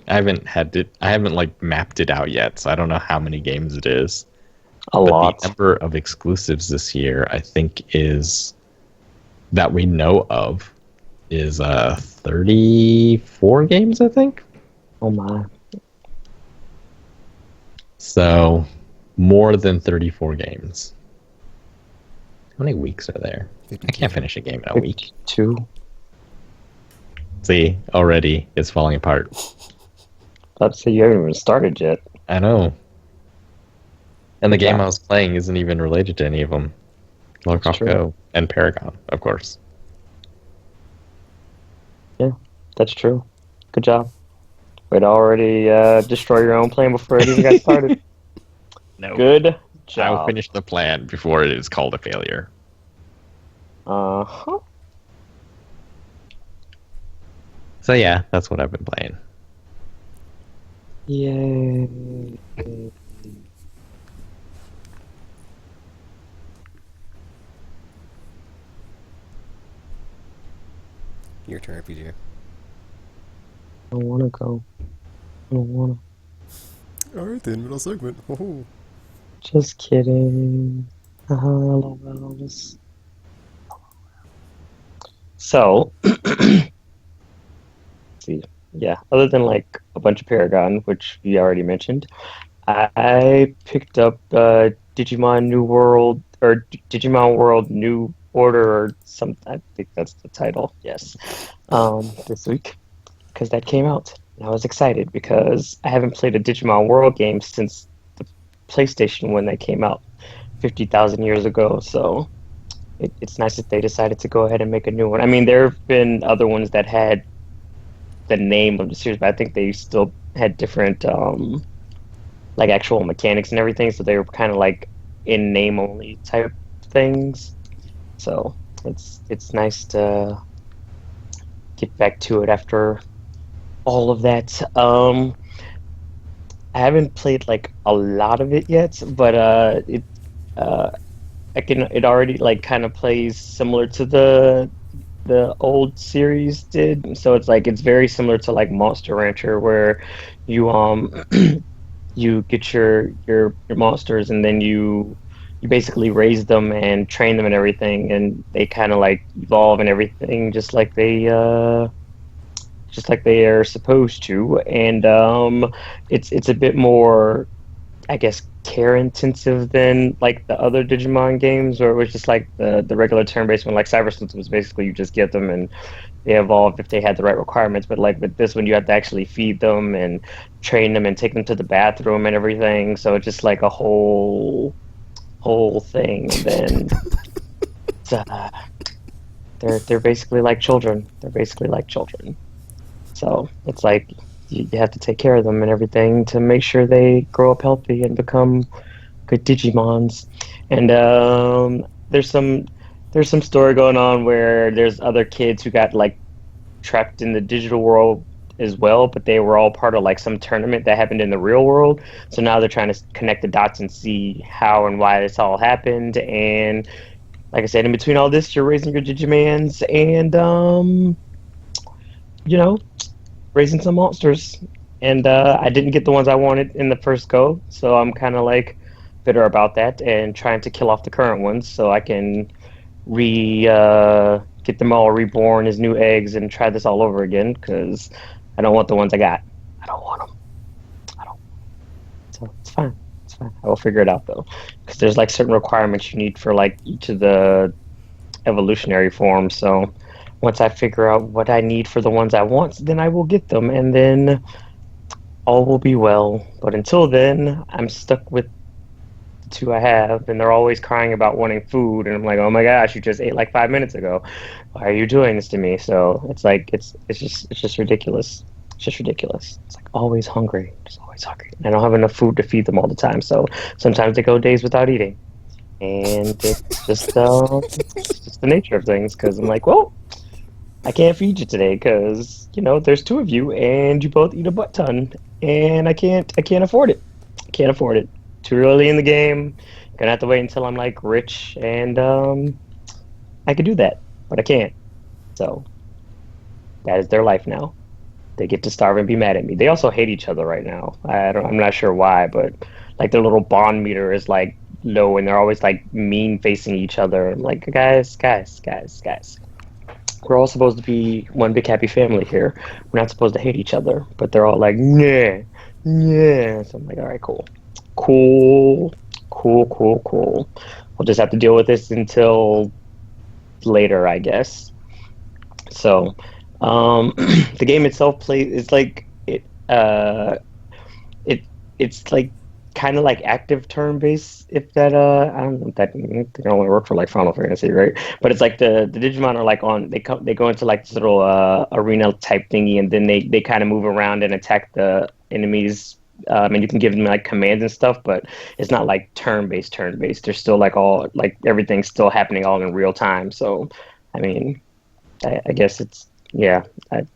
I haven't like mapped it out yet, so I don't know how many games it is. a But the lot. number of exclusives this year, I think, is that we know of is 34 games, I think. Oh my. So more than 34 games. How many weeks are there? I can't finish a game in a week. 2. See, already it's falling apart. I'd say you haven't even started yet. I know. And the game Yeah. I was playing isn't even related to any of them. Lara That's Croft true. Go and Paragon, of course. Yeah, that's true. Good job. Way to already destroy your own plan before it even got started. No. Good I'll job. finish the plan before it is called a failure. Uh-huh. So yeah, that's what I've been playing. Yay. Your turn, PJ. I don't want to go. I don't want to. All right then, middle segment. Oh. Just kidding. LOLs. So, see, yeah, other than like a bunch of Paragon, which we already mentioned, I picked up Digimon New World or Digimon World New Order or some. I think that's the title. Yes, this week because that came out, and I was excited because I haven't played a Digimon World game since the PlayStation when they came out 50,000 years ago. So it's nice that they decided to go ahead and make a new one. I mean, there have been other ones that had the name of the series, but I think they still had different like actual mechanics and everything, so they were kind of like in name only type things. So it's nice to get back to it after all of that. I haven't played like a lot of it yet, but uh it already like kind of plays similar to the old series did. So it's like it's very similar to like Monster Rancher where you you get your monsters and then you basically raise them and train them and everything and they kind of like evolve and everything just like they are supposed to and it's a bit more I guess care intensive than like the other Digimon games where it was just like the regular turn based one like Cyber Sleuth was basically you just get them and they evolve if they had the right requirements but like with this one you have to actually feed them and train them and take them to the bathroom and everything so it's just like a whole thing and then uh, they're basically like children so it's like you have to take care of them and everything to make sure they grow up healthy and become good Digimons. And there's some story going on where there's other kids who got like trapped in the digital world as well, but they were all part of like some tournament that happened in the real world. So now they're trying to connect the dots and see how and why this all happened. And like I said, in between all this, you're raising your Digimans and you know, raising some monsters. And I didn't get the ones I wanted in the first go, so I'm kind of like bitter about that and trying to kill off the current ones so I can get them all reborn as new eggs and try this all over again because I don't want the ones I got. I don't want them. I don't. So it's fine. It's fine. I will figure it out though because there's like certain requirements you need for like each of the evolutionary forms. So once I figure out what I need for the ones I want, then I will get them, and then all will be well. But until then, I'm stuck with the two I have, and they're always crying about wanting food, and I'm like, oh my gosh, you just ate like 5 minutes ago. Why are you doing this to me? So it's like it's just ridiculous. It's just ridiculous. It's like always hungry, just always hungry. And I don't have enough food to feed them all the time, so sometimes they go days without eating, and it's just the nature of things. Because I'm like, well, I can't feed you today because, there's two of you and you both eat a butt ton, and I can't afford it. I can't afford it. Too early in the game. Gonna have to wait until I'm like rich and I could do that, but I can't. So that is their life now. They get to starve and be mad at me. They also hate each other right now. I'm not sure why, but like their little bond meter is like low, and they're always like mean facing each other. I'm like, guys, guys, guys, guys. We're all supposed to be one big happy family here. We're not supposed to hate each other, but they're all like, yeah, yeah. So I'm like, all right, cool, cool, cool, cool, cool. We'll just have to deal with this until later, I guess. So, the game itself plays. It's like it it's like kind of like active turn based. If that I don't know if that they only work for like Final Fantasy, right? But it's like the Digimon are like on they go into like this little arena type thingy, and then they kind of move around and attack the enemies. And you can give them like commands and stuff, but it's not like turn based. They're still like all like everything's still happening all in real time. So, I mean, I guess it's yeah. I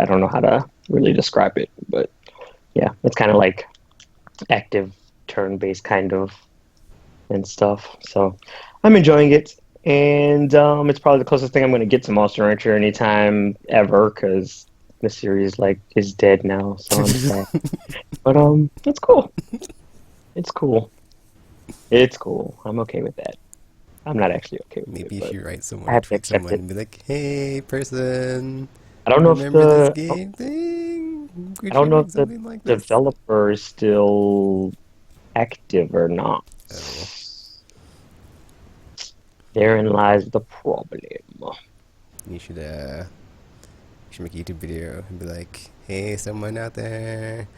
don't know how to really describe it, but yeah, it's kind of like active turn-based kind of and stuff. So I'm enjoying it, and it's probably the closest thing I'm going to get to Monster Rancher anytime ever because the series like is dead now. So I'm sad, but it's cool. It's cool. It's cool. I'm okay with that. I'm not actually okay with it, Maybe you but should write I someone, have to tweet accept someone, it. and be like, "Hey, person, I don't know if remember this the game thing? We I don't should know make if the something like this." developer is still active or not. Oh, Therein lies the problem. you should make a YouTube video and be like, "Hey, someone out there,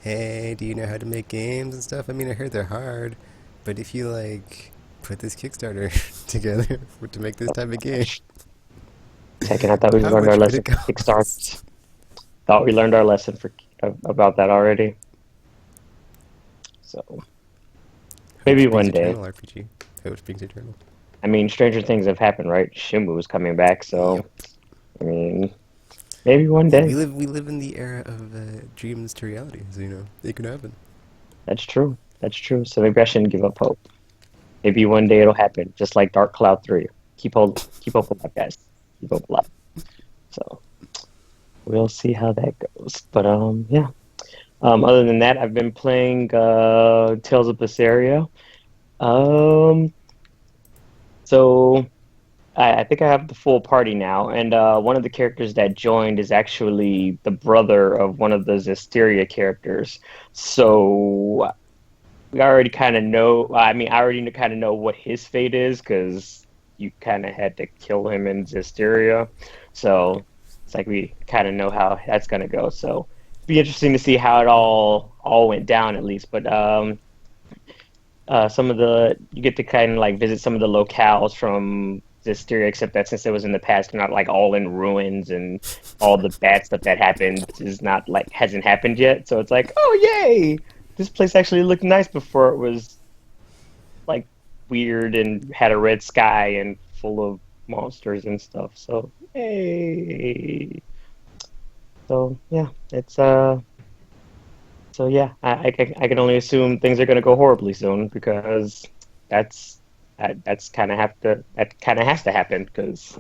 hey, do you know how to make games and stuff? I mean, I heard they're hard, but if you like put this Kickstarter together to make this type of game, Tekken, I thought we how learned our much would it lesson for cost?" Kickstarters. Thought we learned our lesson for about that already. So Hope maybe Springs one day. Eternal RPG. Hope Springs Eternal. I mean, stranger things have happened, right? Shimu is coming back, Yep. so I mean, maybe one Yeah, day. we live in the era of dreams to reality, so you know it can happen. That's true. That's true. So maybe I shouldn't give up hope. Maybe one day it'll happen, just like Dark Cloud 3. Keep hope alive, guys. Keep hope alive. So we'll see how that goes. But yeah. Other than that, I've been playing Tales of Berseria. Um, so I think I have the full party now, and one of the characters that joined is actually the brother of one of the Zestiria characters. So we already kind of know. I mean, I already kind of know what his fate is because you kind of had to kill him in Zestiria. So it's like we kind of know how that's gonna go. So it'd be interesting to see how it all went down at least. But some of the you get to kind of like visit some of the locales from Hysteria, except that since it was in the past, they're not like all in ruins and all the bad stuff that happened is not like hasn't happened yet. So it's like, oh yay, this place actually looked nice before it was like weird and had a red sky and full of monsters and stuff. So hey, so yeah, it's so yeah, I can only assume things are going to go horribly soon because that's that's kind of have to that kind of has to happen because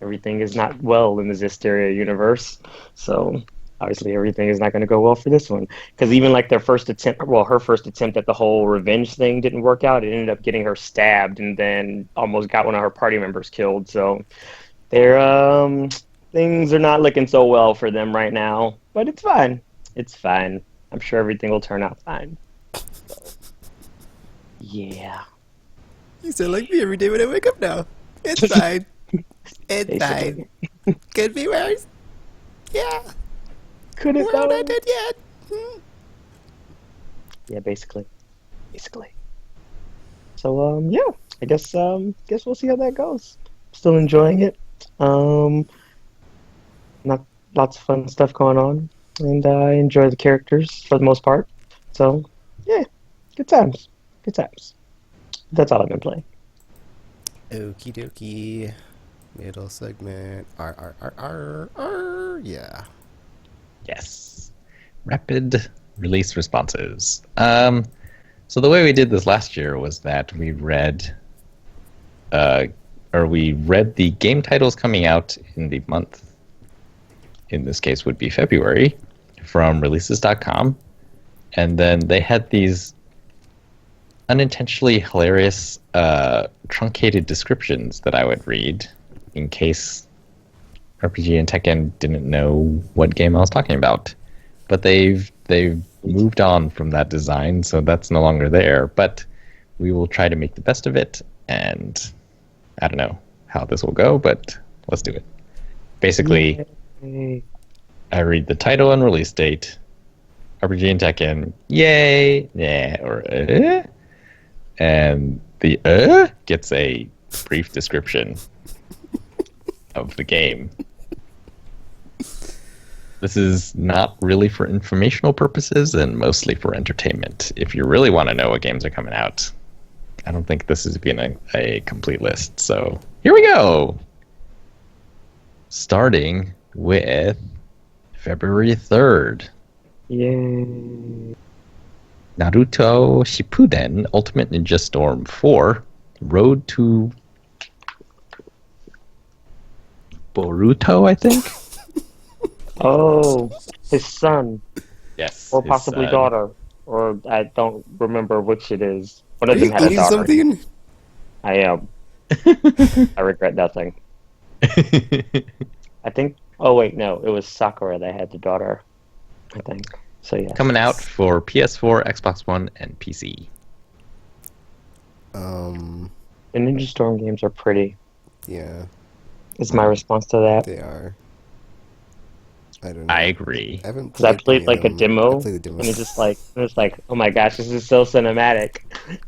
everything is not well in the Zisteria universe. So obviously everything is not going to go well for this one because even like their first attempt, well, her first attempt at the whole revenge thing didn't work out. It ended up getting her stabbed and then almost got one of her party members killed. So they're things are not looking so well for them right now, but it's fine. It's fine. I'm sure everything will turn out fine. So, yeah, You sound like me every day when I wake up now. It's fine. It's fine. basically. Could be worse. Yeah. Could it We're not though? dead yet. Hmm. Yeah, basically. So yeah, I guess we'll see how that goes. Still enjoying it. Um, not lots of fun stuff going on, and I enjoy the characters for the most part. So yeah, good times. Good times. That's all I've been playing. Okie dokie. Middle segment. R. Yeah. Yes. Rapid release responses. So the way we did this last year was that uh, we read the game titles coming out in the month. In this case, would be February, from releases.com, and then they had these unintentionally hilarious truncated descriptions that I would read in case RPG and Tekken didn't know what game I was talking about. But they've moved on from that design, so that's no longer there. But we will try to make the best of it, and I don't know how this will go, but let's do it. Basically, Yay. I read the title and release date, RPG and Tekken, yay, yeah, or and the gets a brief description of the game. This is not really for informational purposes and mostly for entertainment. If you really want to know what games are coming out, I don't think this is being a complete list. So here we go. Starting with February 3rd. Yay. Naruto Shippuden Ultimate Ninja Storm 4 Road to Boruto, I think? Oh, his son, Yes. or his possibly son. daughter, or I don't remember which it is. One Are of them you had a eating daughter. something? I am. I regret nothing. I think. Oh wait, no, it was Sakura that had the daughter. I think. So yeah. Coming out for PS4, Xbox One, and PC. The Ninja Storm games are pretty. Yeah, Is my response to that. they are. I don't know. I agree. I haven't Because I played played like a I demo, played the demo. and it's like, oh my gosh, this is so cinematic.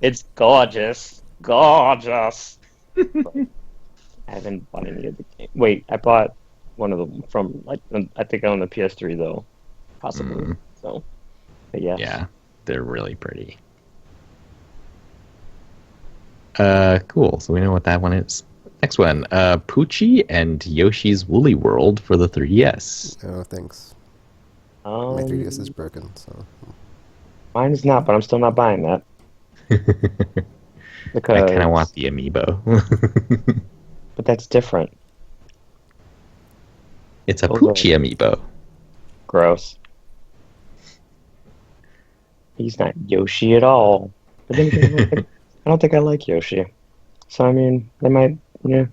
It's gorgeous, gorgeous. But I haven't bought any of the game. Wait, I bought one of them from like I think on the PS3 though, possibly. So, but yeah. Yeah, they're really pretty. Cool. So we know what that one is. Next one, Poochie and Yoshi's Woolly World for the 3DS. Oh, thanks. My 3DS is broken, so. Mine is not, but I'm still not buying that I because. kind of want the amiibo. But that's different. It's a Those Poochie amiibo. Gross. He's not Yoshi at all. But then again, I don't think I like Yoshi. So I mean, they might. Yeah.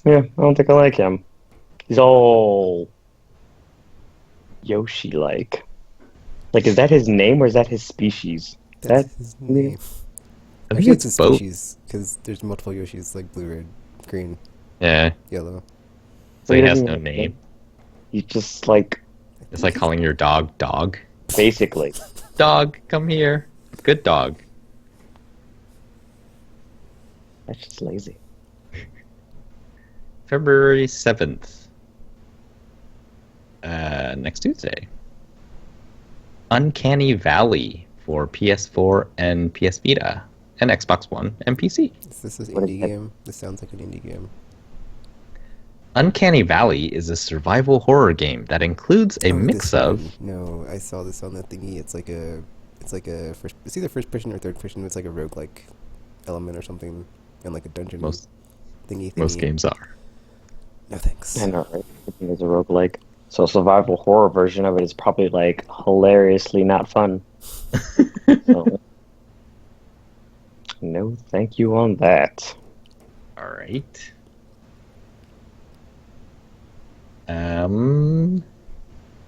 I don't think I like him. He's all Yoshi-like. Like, is that his name or is that his species? That's his name. I think Actually, it's it's a both. species, because there's multiple Yoshis, like blue, red, green, Yeah, yellow. so He he has doesn't no even- name. He's just like, It's like calling your dog dog. basically. Dog, come here. Good dog. That's just lazy. February 7th. Next Tuesday. Uncanny Valley for PS4 and PS Vita, and Xbox One and PC. Is this an What is indie that? game? This sounds like an indie game. Uncanny Valley is a survival horror game that includes a Oh, mix this of... one. No, I saw this on the thingy. It's like a it's either first person or third person. It's like a roguelike element or something, and like a dungeon Most thingy. most games are. No thanks. I know, right? Everything is a roguelike. So a survival horror version of it is probably like hilariously not fun. So, no, thank you on that. All right.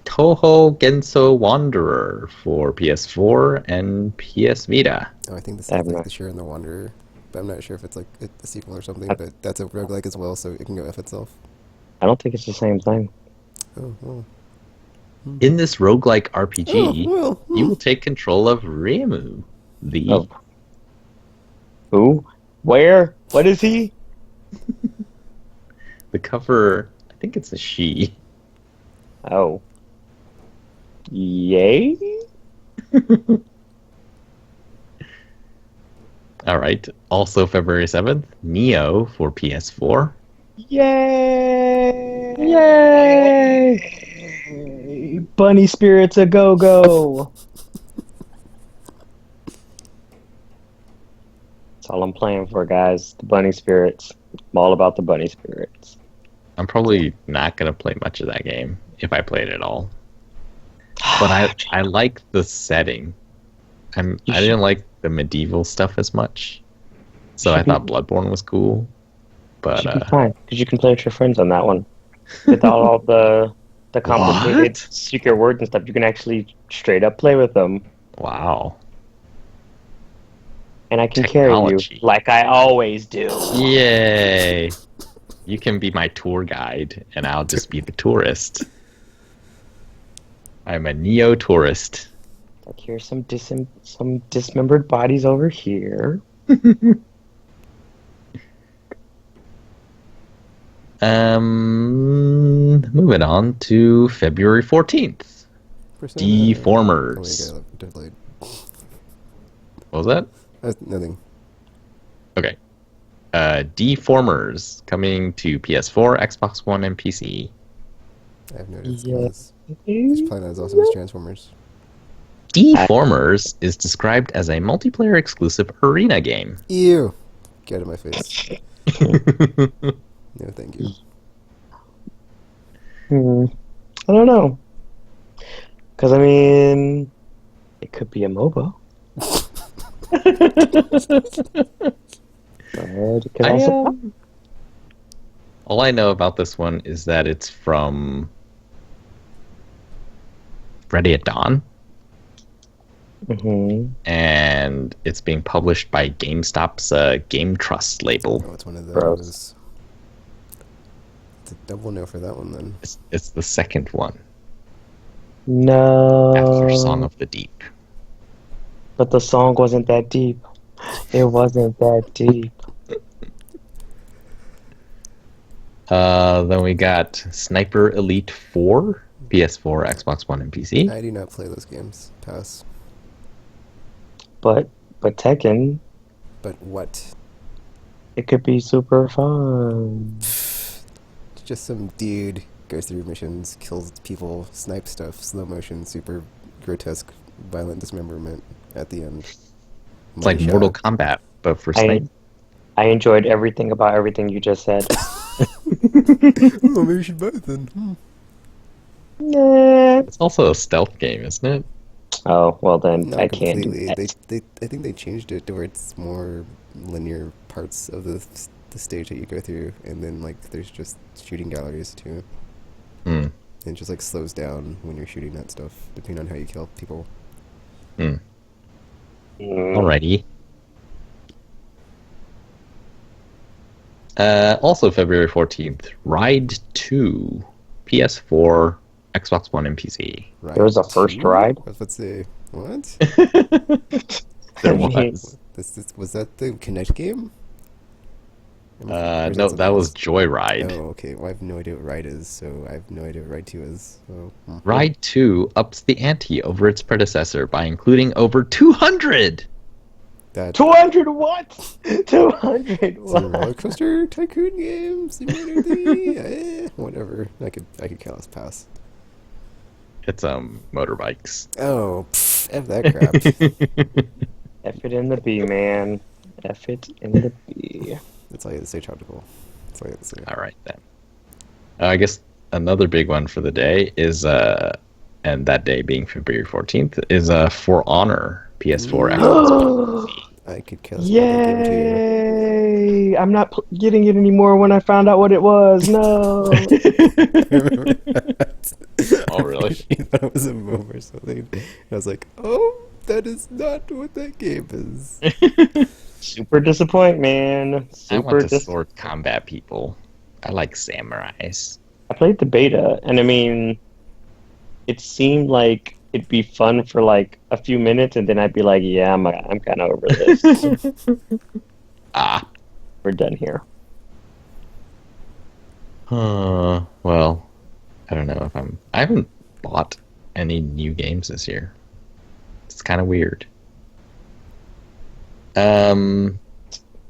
Toho Genso Wanderer for PS4 and PS Vita. Oh, I think this I have is like no- the Share and the Wanderer, but I'm not sure if it's like a sequel or something. I- But that's a roguelike as well, so it can go F itself. I don't think it's the same thing. Oh, well. In this roguelike RPG, Oh, well, you will take control of Remu, the Oh. Who? Where? What is he? the cover. I think it's a she. Oh. Yay? All right. Also February 7th, Neo for PS4 Yay! Yay! Bunny spirits a go go. That's all I'm playing for, guys. The bunny spirits. I'm all about the bunny spirits. I'm probably not gonna play much of that game if I play it at all. But I like the setting. I didn't like the medieval stuff as much, so I thought Bloodborne was cool. But should be fine because you can play with your friends on that one. Without all the complicated What? secret words and stuff, you can actually straight up play with them. Wow, And I can carry you technology! like I always do. Yay! You can be my tour guide, and I'll just be the tourist. I'm a neo tourist. Like here's some dismembered bodies over here. Moving on to February 14th. Persona. Deformers. Oh, wait, I delayed. What was that? Nothing. Okay. Deformers coming to PS4, Xbox One, and PC. I have noticed Yeah. this. This planet is also as Transformers. Deformers is described as a multiplayer exclusive arena game. Ew! Get out of my face. No, thank you. I don't know. Because, I mean, it could be a MOBA. But it could also All I know about this one is that it's from Ready at Dawn, and it's being published by GameStop's Game Trust label. Oh, it's one of those. Gross. It's a double no for that one then. It's the second one No. after Song of the Deep. But the song wasn't that deep. It wasn't that deep. Then we got Sniper Elite 4, PS4, Xbox One, and PC. I do not play those games. Pass. But Tekken, But what? it could be super fun. Just some dude goes through missions, kills people, snipes stuff, slow motion, super grotesque, violent dismemberment at the end. It's like Mortal Kombat, but for snipe. I enjoyed everything about everything you just said. Oh, maybe we should buy it then. Nah. It's also a stealth game, isn't it? Oh, well then Not I can't do completely. that. I think they changed it to where it's more linear parts of the stage that you go through, and then like there's just shooting galleries too. Hmm. And it just like slows down when you're shooting that stuff, depending on how you kill people. Alrighty. Also February 14th, Ride 2, PS4, Xbox One, and PC. Right. There was a first ride? I was about to say, what? There was. Was that the Kinect game? Or is No, something that was else? Joyride. Oh, okay. Well, I have no idea what Ride is, so I have no idea what Ride 2 is. So, Ride 2 ups the ante over its predecessor by including over 200! That 200 what? 200 it's a roller what? coaster tycoon game simulator thingy. Whatever. I could care less pass. It's motorbikes. Oh, F that crap. F it in the B, man. F it in the B. That's all you have to say, Tropical. That's all you have to say. Alright then. I guess another big one for the day is, and that day being February 14th, is For Honor, PS4, Xbox One, PC. I could care less about that game too. Yay! I'm not getting it anymore when I found out what it was. No. Remember that? Oh, really? She thought it was a move or something. And I was like, oh, that is not what that game is. Super disappoint, man. I Super want to sword combat people. I like samurais. I played the beta, and I mean, it seemed like it'd be fun for like a few minutes, and then I'd be like, yeah, I'm kind of over this. We're done here. Well, I don't know if I haven't bought any new games this year. It's kind of weird.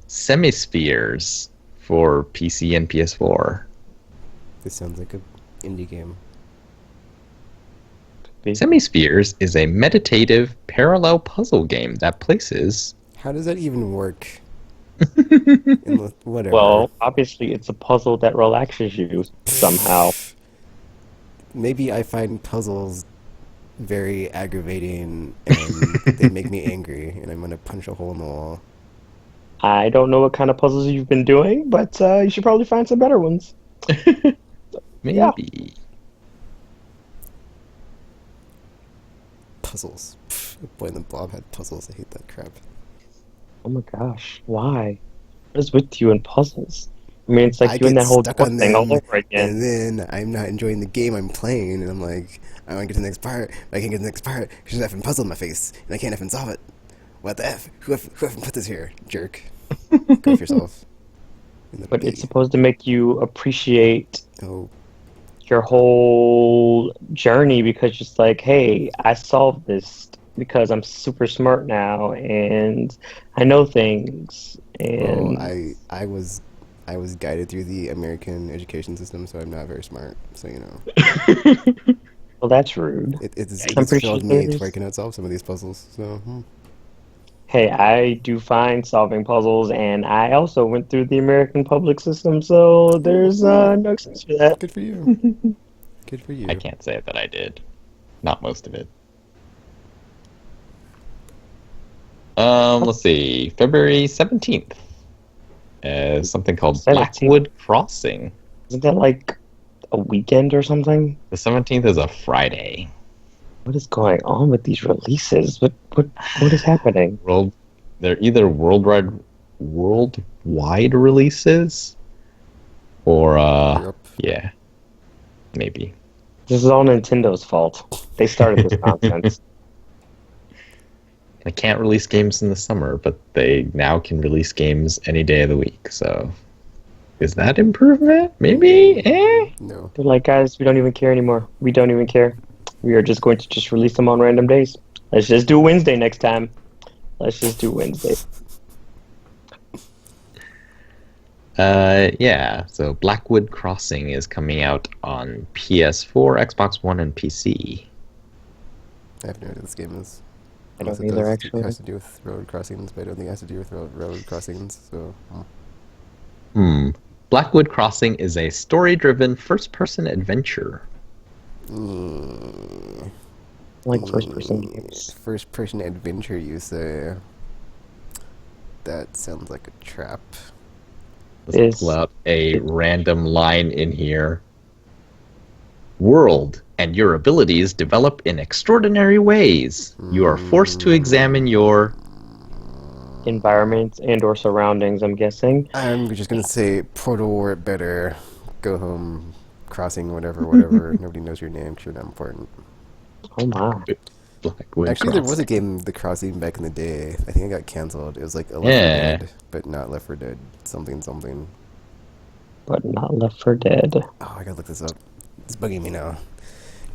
Semispheres for PC and PS4. This sounds like a indie game. Semispheres is a meditative parallel puzzle game that places. How does that even work? Whatever. Well, obviously, it's a puzzle that relaxes you somehow. Maybe I find puzzles very aggravating and they make me angry, and I'm gonna punch a hole in the wall. I don't know what kind of puzzles you've been doing, but you should probably find some better ones. Maybe. Puzzles. Boy in the Blob had puzzles. I hate that crap. Oh my gosh, why? What is with you and puzzles? I mean, it's like I doing get that whole stuck door on thing all them, over again. and then I'm not enjoying the game I'm playing, and I'm like, I want to get to the next part, but I can't get to the next part because there's an effing puzzle in my face, and I can't effing solve it. What the F? Who effing put this here? Jerk. Go for yourself. But it's supposed to make you appreciate Oh, your whole journey because it's like, hey, I solved this because I'm super smart now and I know things. well, And I was guided through the American education system, so I'm not very smart. So you know, well, that's rude. it I'm has pretty failed sure me to there's- where I cannot solve some of these puzzles. So Hey, I do fine solving puzzles, and I also went through the American public system, so there's no excuse for that. good for you. Good for you. I can't say that I did. Not most of it. Let's see. February 17th. Something called 17th. Blackwood Crossing. Isn't that like a weekend or something? The 17th is a Friday. What is going on with these releases? What is happening? They're either worldwide releases or Europe. yeah, maybe. This is all Nintendo's fault. They started this nonsense. They can't release games in the summer, but they now can release games any day of the week. So, is that improvement? Maybe. No. They're like, guys, we don't even care anymore. We don't even care. We are just going to just release them on random days. Let's just do Wednesday next time. Let's just do Wednesday. Yeah. So Blackwood Crossing is coming out on PS4, Xbox One, and PC. I have no idea what this game is. I don't Unless it either, does- actually. It has to do with road crossings, but I don't think it has to do with road crossings. So, Blackwood Crossing is a story-driven first-person adventure. Like first-person games. First-person adventure, you say? That sounds like a trap. Let's pull out a random line in here. World and your abilities develop in extraordinary ways. You are forced to examine your Environment and or surroundings, I'm guessing. I'm just gonna say Portal War it better. Go home, crossing, whatever. Nobody knows your name because you're not important. Oh my. Blackwood Actually, there was a Crossing. game, The Crossing, back in the day. I think it got canceled. It was like a Left 4 Yeah. Dead, but not Left 4 Dead. Something. But not Left 4 Dead. Oh, I gotta look this up. It's bugging me now.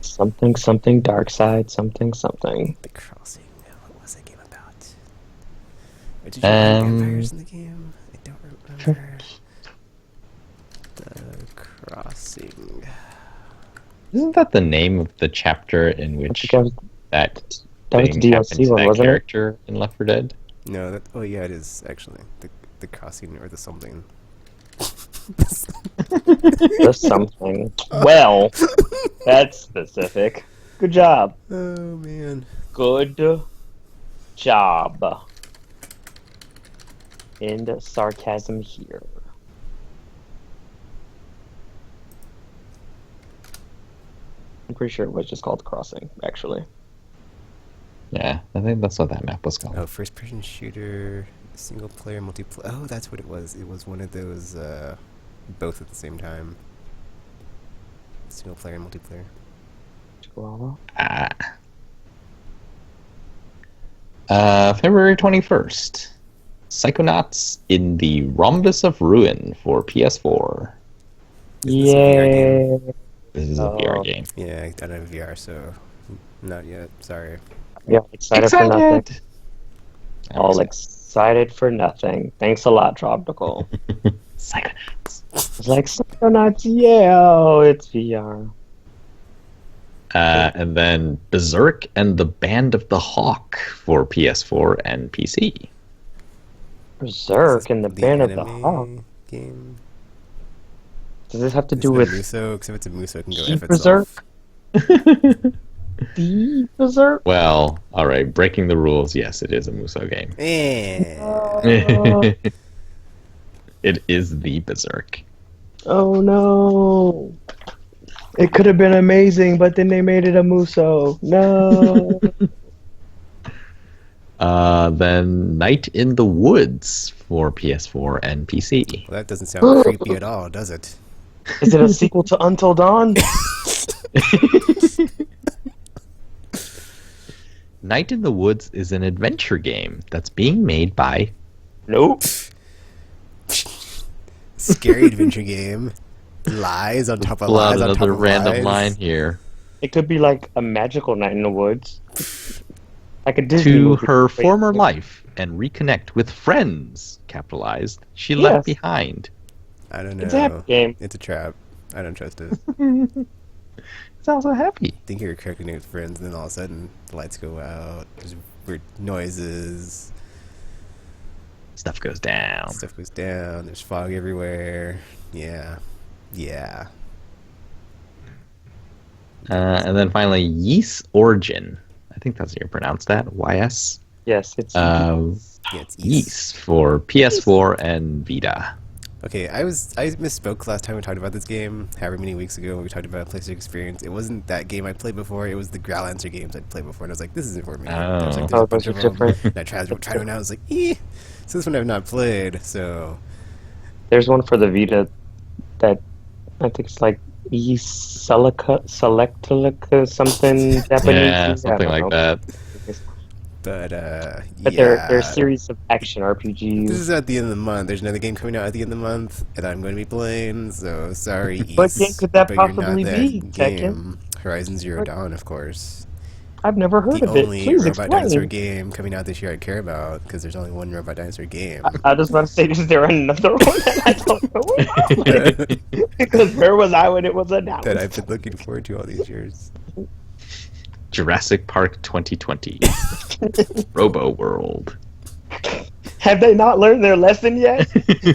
Something dark side, something. The Crossing. What was that game about? Or did you have vampires in the game? I don't remember. The Crossing. Isn't that the name of the chapter in I which think that that was thing the happened DLC to one, that wasn't it? character in Left 4 Dead? No, that. Oh yeah, it is actually the Crossing or the something. The something. Well, that's specific. Good job. Oh man. Good job. And sarcasm here. I'm pretty sure it was just called Crossing, actually. Yeah, I think that's what that map was called. Oh, first-person shooter, single-player, multiplayer. Oh, that's what it was. It was one of those, both at the same time. Single-player and multiplayer. Chihuahua. February 21st. Psychonauts in the Rhombus of Ruin for PS4. Is this a VR game? Yay! This is a VR game. Yeah, I don't have VR, so not yet. Sorry. Yeah, excited for nothing. I'm All excited. excited for nothing. Thanks a lot, Tropical. Psychonauts. It's like Psychonauts, yeah, oh, it's VR. And then Berserk and the Band of the Hawk for PS4 and PC. Berserk and the Band of the Hawk. anime game. Does this have to Is do it a with Muso? Because if it's a Muso, it can go the F Berserk? itself. The Berserk? Well, all right. Breaking the rules. Yes, it is a Muso game. Oh, It is the Berserk. oh no. It could have been amazing, but then they made it a Muso. No. Then Night in the Woods for PS4 and PC. Well, that doesn't sound creepy at all, does it? Is it a sequel to Until Dawn? Night in the Woods is an adventure game that's being made by... Nope. Scary adventure game. Lies on top of Pull out lies on top another of random lies. line here. It could be like a magical night in the woods. Like a Disney To movie. her Wait, former life and reconnect with friends, capitalized, she left Yes. behind. I don't know. It's a happy game. It's a trap. I don't trust it. It's also happy. Think you're connecting with friends, and then all of a sudden, the lights go out. There's weird noises. Stuff goes down. Stuff goes down. There's fog everywhere. Yeah. Yeah. And then finally, Ys Origin. I think that's how you pronounce that. YS. Yes, it's Yeah, it's east. Ys for PS4 and Vita. Okay, I misspoke last time we talked about this game, however many weeks ago when we talked about PlayStation Experience. It wasn't that game I played before, it was the Growlancer games I'd played before, and I was like, this isn't for me. There's like, Oh. a bunch those of are them. different. And I tried one out, I was like, so this one I've not played, so... There's one for the Vita that I think it's like Selectilica something Japanese. Yeah, I something don't like know. that. But, But yeah. they're a series of action This RPGs. is at the end of the month. There's another game coming out at the end of the month, and I'm going to be playing, so sorry, What East, game could that but you're not possibly that be, game. Horizon Zero What? Dawn, of course. I've never heard The of it. only Please Robot Dinosaur explain. game coming out this year I care about, because there's only one Robot Dinosaur game. I just want to say, is there another one that I don't know about? Because where was I when it was announced? That I've been looking forward to all these years. Jurassic Park 2020. Robo World. Have they not learned their lesson yet?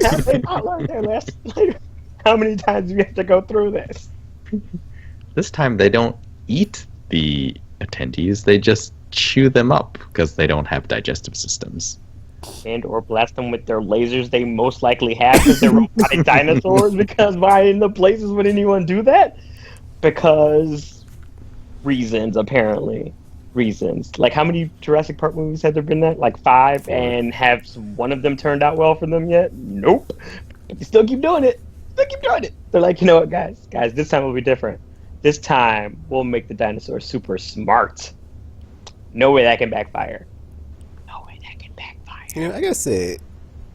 Have they not learned their lesson? How many times do we have to go through this? This time they don't eat the attendees, they just chew them up because they don't have digestive systems. And or blast them with their lasers they most likely have because they're robotic dinosaurs. Because why in the places would anyone do that? Because reasons, apparently. Reasons. Like, how many Jurassic Park movies have there been that? Like 5, and have one of them turned out well for them yet? Nope. But they still keep doing it. Still keep doing it. They're like, you know what, guys, this time will be different. This time we'll make the dinosaurs super smart. No way that can backfire. No way that can backfire. You know, I gotta say,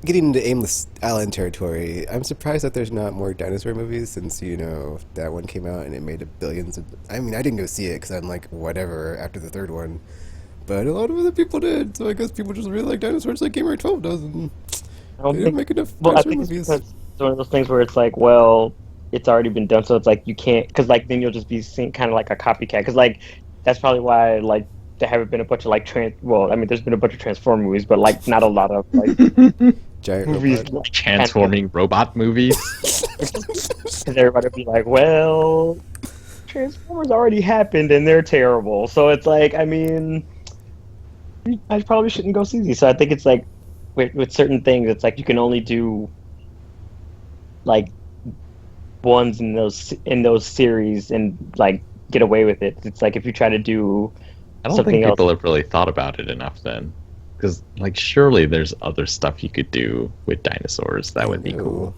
getting into Aimless Island territory, I'm surprised that there's not more dinosaur movies since, you know, that one came out and it made billions of... I mean, I didn't go see it because I'm like, whatever, after the third one. But a lot of other people did, so I guess people just really like dinosaurs like Gamer 12 does, and I don't they think don't make enough Well, I dinosaur think it's movies. because it's one of those things where it's like, well, it's already been done, so it's like you can't, because like then you'll just be seeing kind of like a copycat. Because like that's probably why like there haven't been a bunch of like well, I mean, there's been a bunch of Transform movies, but like not a lot of like Giant movies. robot. Like, Transforming robot movies. because everybody would be like, well, Transformers already happened and they're terrible, so it's like, I mean, I probably shouldn't go see these. So I think it's like with certain things, it's like you can only do like ones in those series and like get away with it. It's like if you try to do I don't something think people else. have really thought about it enough then. Because, like, surely there's other stuff you could do with dinosaurs that would be cool.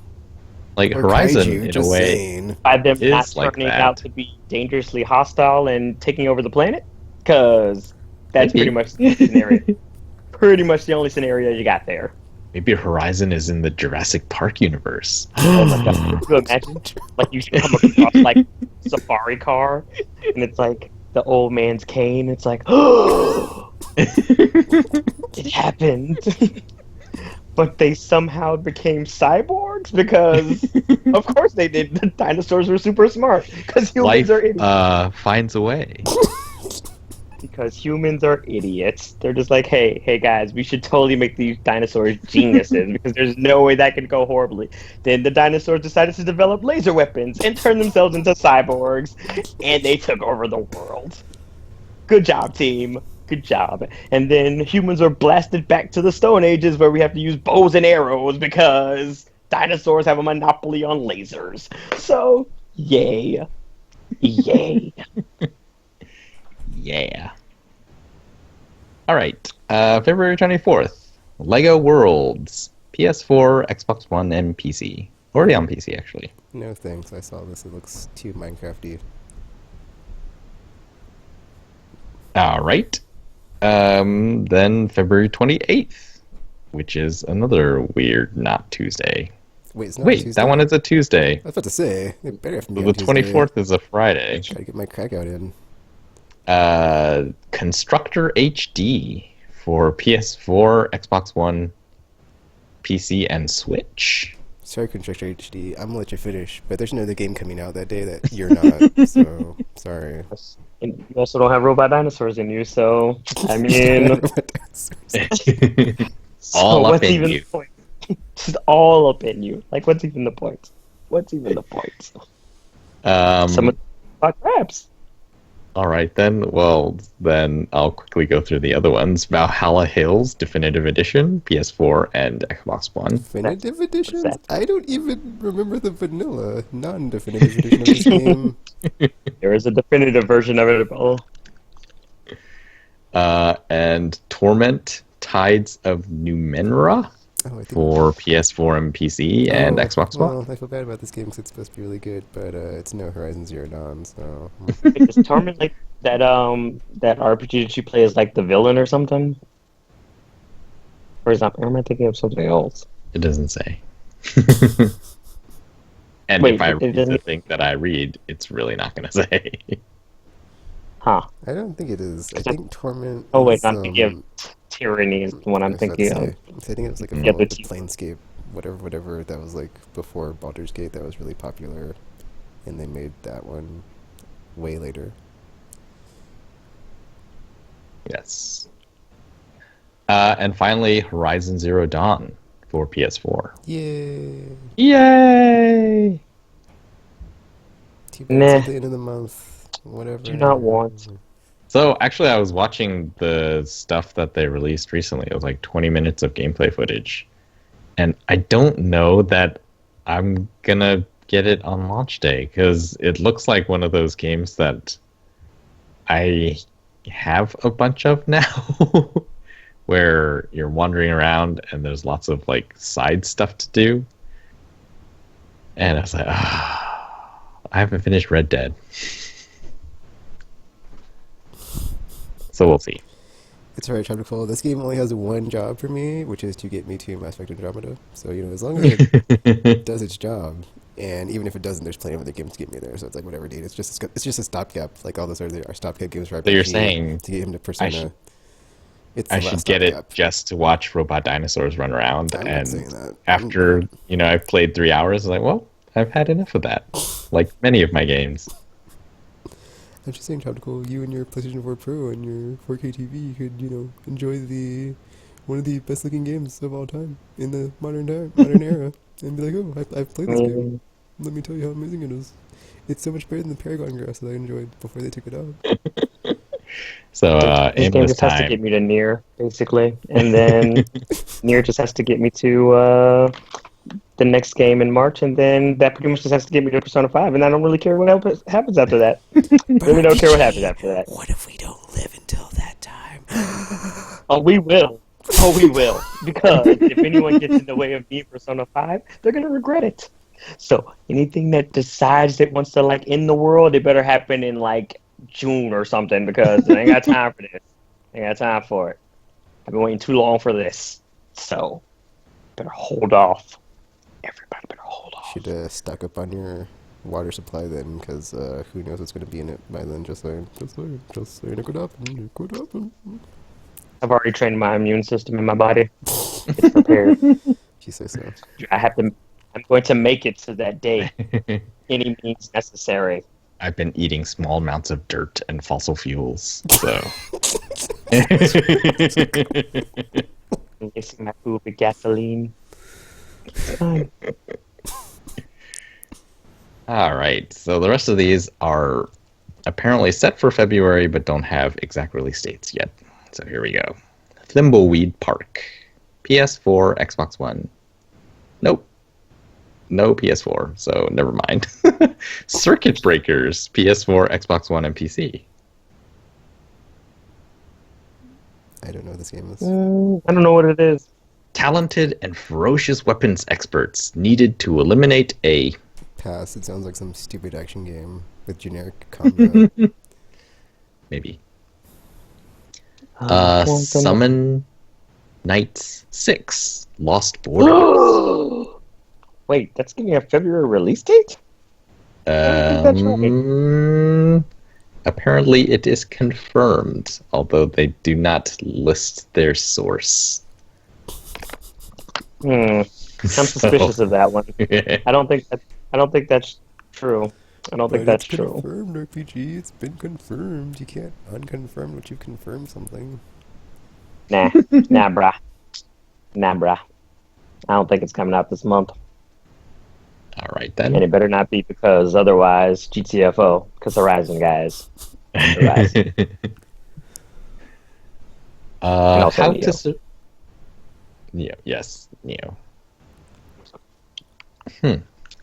Like, Or Horizon, kaiju, in a just way, saying. By them is not like turning that. out to be dangerously hostile and taking over the planet, because that's Maybe. pretty much the scenario. Pretty much the only scenario you got there. maybe Horizon is in the Jurassic Park universe. Oh my god! Could you imagine? Like you should come across like safari car, and it's like the old man's cane. It's like, oh, it happened. but they somehow became cyborgs because, of course, they did. The dinosaurs were super smart because humans are Life idiots. finds a way. Because humans are idiots. They're just like, hey guys, we should totally make these dinosaurs geniuses because there's no way that could go horribly. Then the dinosaurs decided to develop laser weapons and turn themselves into cyborgs, and they took over the world. Good job, team. Good job. And then humans are blasted back to the Stone Ages where we have to use bows and arrows because dinosaurs have a monopoly on lasers. So, yay. Yay. Yeah. All right. February 24th. Lego Worlds. PS4, Xbox One, and PC. Already on PC, actually. No thanks. I saw this. It looks too Minecrafty. All right. Then February 28th, which is another weird not Tuesday. Wait, it's not Wait, Tuesday? that one is a Tuesday. I was about to say, it better have to be The on Tuesday. 24th is a Friday. Try to get my crack out in. Constructor HD for PS4, Xbox One, PC, and Switch. Sorry, Constructor HD. I'm gonna let you finish, but there's another game coming out that day that you're not. So sorry. And you also don't have robot dinosaurs in you, so I mean, so All up what's in even you. the point? Just all up in you. Like, what's even the point? What's even the point? Someone talk crabs. All right, then. Well, then I'll quickly go through the other ones. Valhalla Hills Definitive Edition, PS4 and Xbox One. Definitive editions? that? I don't even remember the vanilla, non-definitive edition of this game. There is a definitive version of it. Oh, And Torment Tides of Numenera Oh, I think. for PS4 and PC and Xbox One. Well, I feel bad about this game because it's supposed to be really good, but it's no Horizon Zero Dawn, so. is Torment like that? That RPG that you play is like the villain or something? Or is that? Or am I thinking of something else? It doesn't say. And Wait, if I it read the doesn't- thing that I read, it's really not going to say. Huh? I don't think it is. I think Torment. Oh wait, is, I'm thinking of Tyranny is the one I I'm was about thinking to of. say. I think it was like a Yeah, follow-up the to Planescape, whatever that was like before Baldur's Gate that was really popular, and they made that one way later. Yes. And finally, Horizon Zero Dawn for PS4. Yay! Yay! Too bad it's Nah. at the end of the month. Whatever. Do not want. So actually, I was watching the stuff that they released recently. It was like 20 minutes of gameplay footage. And I don't know that I'm going to get it on launch day because it looks like one of those games that I have a bunch of now where you're wandering around and there's lots of like side stuff to do. And I was like, I haven't finished Red Dead. So we'll see. It's alright, Tropical. This game only has one job for me, which is to get me to Mass Effect Andromeda. So, as long as it does its job, and even if it doesn't, there's plenty of other games to get me there. So it's like whatever, dude. It's just a stopgap, like all those other are stopgap games for RPG. So you're saying to get him to Persona. I should get it just to watch robot dinosaurs run around. I'm not And saying that. after I've played 3 hours, I'm like, well, I've had enough of that. Like many of my games. I'm just saying, Tropical, you and your PlayStation 4 Pro and your 4K TV, you could, enjoy one of the best looking games of all time in the modern era, and be like, oh, I've played this game. Let me tell you how amazing it is. It's so much better than the Paragon Grass that I enjoyed before they took it out. So This game Aimless just has to time. get me to Nier, basically, and then Nier just has to get me to the next game in March, and then that pretty much just has to get me to Persona 5, and I don't really care what else happens after that. Really don't care what happens after that. What if we don't live until that time? Oh, we will. Oh, we will. Because if anyone gets in the way of me in Persona 5, they're going to regret it. So anything that decides it wants to, like, end the world, it better happen in, like, June or something, because I ain't got time for this. I ain't got time for it. I've been waiting too long for this. So, better hold off. Everybody better hold off. Should stock up on your water supply then, because who knows what's going to be in it by then. Just saying. It could happen. I've already trained my immune system in my body. It's prepared. prepared. She says so. I'm going to make it to that day. Any means necessary. I've been eating small amounts of dirt and fossil fuels, so. I'm mixing my food with gasoline. It's fine. All right, so the rest of these are apparently set for February, but don't have exact release dates yet. So here we go. Thimbleweed Park, PS4, Xbox One. Nope. No PS4, so never mind. Circuit Breakers, PS4, Xbox One, and PC. I don't know what this game is. I don't know what it is. Talented and ferocious weapons experts needed to eliminate a... Pass. It sounds like some stupid action game with generic combat. Maybe. Well, Summon Knights 6, Lost Borders. Wait, that's giving a February release date? I don't think that's right. Apparently it is confirmed, although they do not list their source. I'm suspicious of that one. I don't think that's true. I don't think But that's it's true. confirmed, RPG. It's been confirmed. You can't unconfirm what you've confirmed something. Nah, bruh. I don't think it's coming out this month. All right, And then. it better not be because otherwise GTFO, because Horizon guys. Horizon. And also how Neo. to Neo, yes, Neo.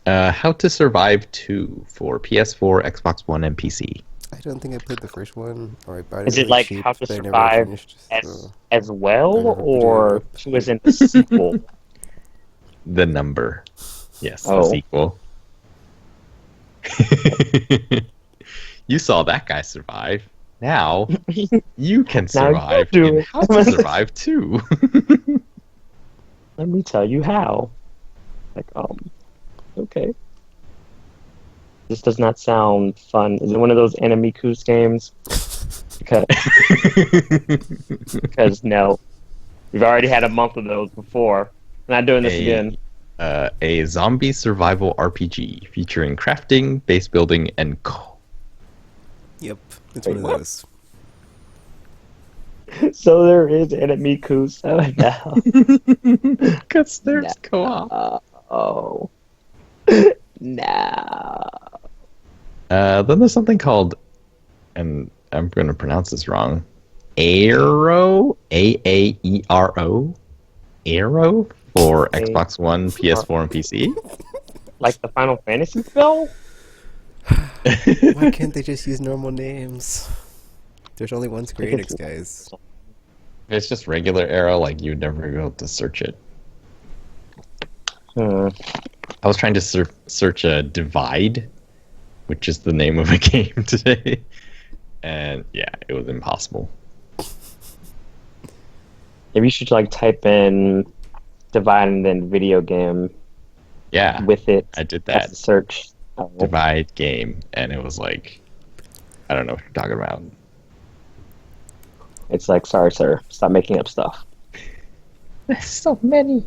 How to Survive 2 for PS4, Xbox One, and PC. I don't think I played the first one, or I bought it Is it really like cheap, How to but I never Survive finished. So. as well, I never or played two as in the sequel? The number. Yes, the Oh. sequel. You saw that guy survive. Now you can Now you survive do in it. How to Survive 2. Let me tell you how. Like, okay. This does not sound fun. Is it one of those Enemy Coos games? Because no. We've already had a month of those before. We're not doing this again. A zombie survival RPG featuring crafting, base building, and Yep, it's Wait, one of what? those. So there is Enemy Coos. Oh, no. because there's co-op. Oh. No. Then there's something called, and I'm going to pronounce this wrong, Aero, Aero, Aero for Xbox One, PS4, and PC. Like the Final Fantasy spell? Why can't they just use normal names? There's only one Square think it's- Enix, guys. If it's just regular Aero, like you'd never be able to search it. I was trying to search Divide, which is the name of a game today, and yeah, it was impossible. Maybe you should like type in Divide and then video game Yeah, with it I did as that. the search. Oh. Divide game, and it was like, I don't know what you're talking about. It's like, sorry, sir, stop making up stuff. There's so many.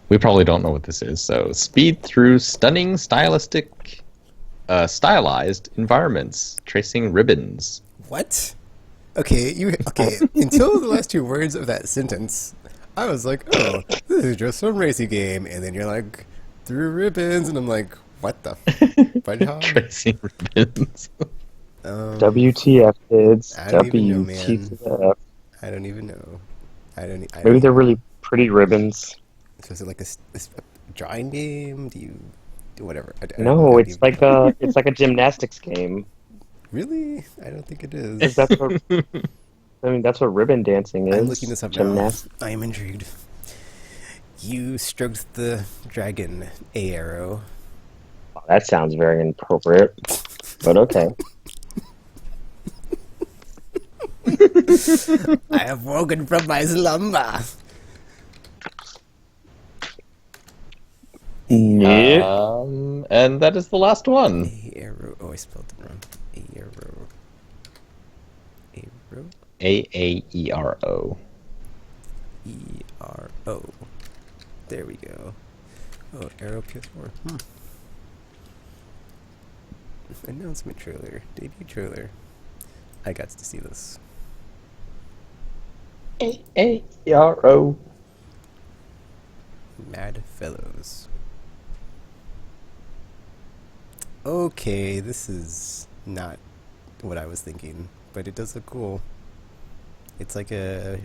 We probably don't know what this is. So, speed through stunning, stylized environments, tracing ribbons. What? Okay, until the last two words of that sentence, I was like, oh, this is just some racy game. And then you're like, through ribbons, and I'm like, what the fudge hog? Tracing ribbons. WTF, kids. I don't even know, man. WTF. I don't even know. Maybe they're really pretty ribbons. So is it like a drawing game? Do you do whatever? I No, don't it's even- like a gymnastics game. Really? I don't think it is. Is that what, I mean, that's what ribbon dancing is. I'm looking this up now. Gymnastics. I am intrigued. You stroked the dragon, Aero. Oh, that sounds very inappropriate, but okay. I have woken from my slumber. Yeah. And that is the last one. Aero. Oh, I spelled it wrong. Aero. Aero. Aero. ERO. There we go. Oh, Arrow PS4. Announcement trailer. Debut trailer. I got to see this. Aero. Mad Fellows. Okay, this is not what I was thinking, but it does look cool. It's like a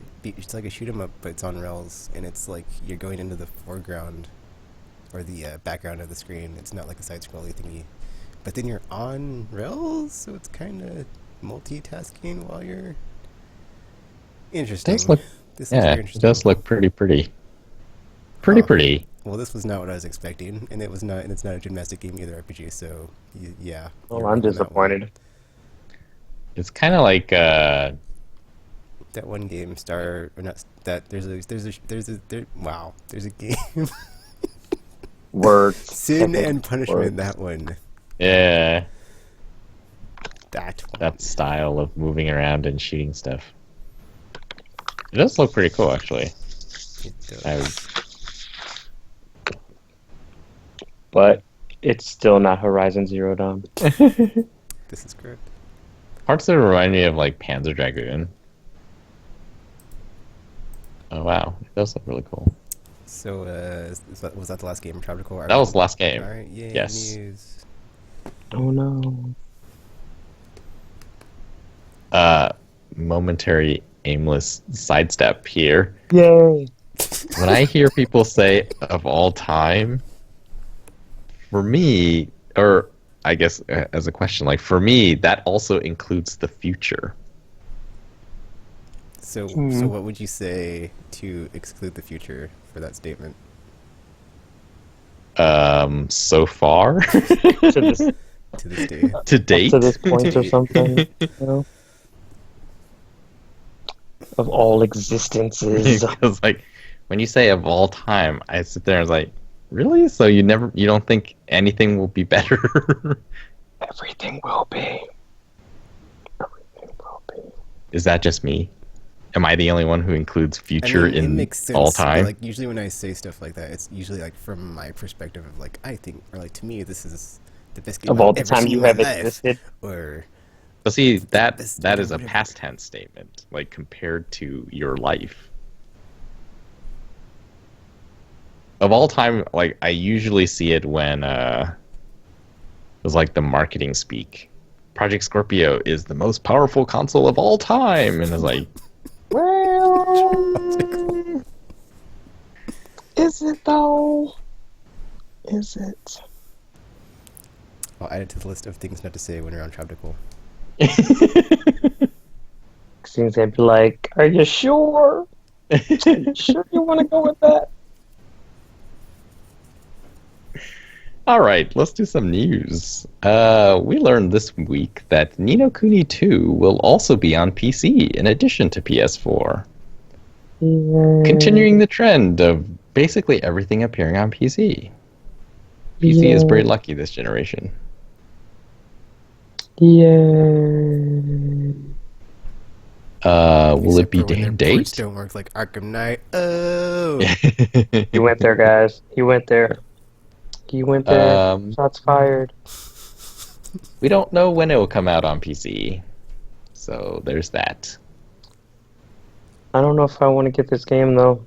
shoot 'em up, but it's on rails, and it's like you're going into the foreground or the background of the screen. It's not like a side-scrolling thingy, but then you're on rails, so it's kind of multitasking while you're interesting. Does look, This looks yeah, very it interesting. does look pretty. Huh. Pretty. Well, this was not what I was expecting, and it's not a gymnastic game either, RPG. So yeah. Oh, you're I'm wrong on that one. disappointed. It's kind of like That one game star or not that there's wow, there's a game Words. Sin Technical and Punishment. words. That one. yeah, That one. that style of moving around and shooting stuff. It does look pretty cool, actually. It does. I, But it's still not Horizon Zero Dawn. This is correct. parts of it remind me of like Panzer Dragoon. Oh wow, it does look really cool. So was that the last game, Tropical? That was the last game. All right. Yay, Yes. news. Oh no. Momentary aimless sidestep here. Yay. When I hear people say of all time, for me, or I guess as a question, like for me, that also includes the future. So what would you say to exclude the future for that statement? So far To this, To this day. to date, to this point or something. You know? Of all existences. because like when you say of all time, I sit there and was like, really? So you don't think anything will be better? Everything will be. Everything will be. Is that just me? Am I the only one who includes future it in makes sense, all but, time? like usually when I say stuff like that, it's usually like from my perspective of like I think, or like to me, this is the best game Of all I've the ever time seen you in my have life. existed. Or But see, that Best is game a ever. past tense statement, like compared to your life. Of all time, like I usually see it when it was like the marketing speak. Project Scorpio is the most powerful console of all time, and it's like, well, is it though? Is it? I'll add it to the list of things not to say when you're on Tropical. Seems they'd be like, are you sure? Are you sure you want to go with that? All right, let's do some news. We learned this week that Ni no Kuni 2 will also be on PC in addition to PS4. Continuing the trend of basically everything appearing on PC. PC is very lucky this generation. Yeah. Will it Except be for when day their and ports date? don't work like Arkham Knight. Oh, He went there, guys. He went there. He went there. Shots fired. We don't know when it will come out on PC. So there's that. I don't know if I want to get this game though,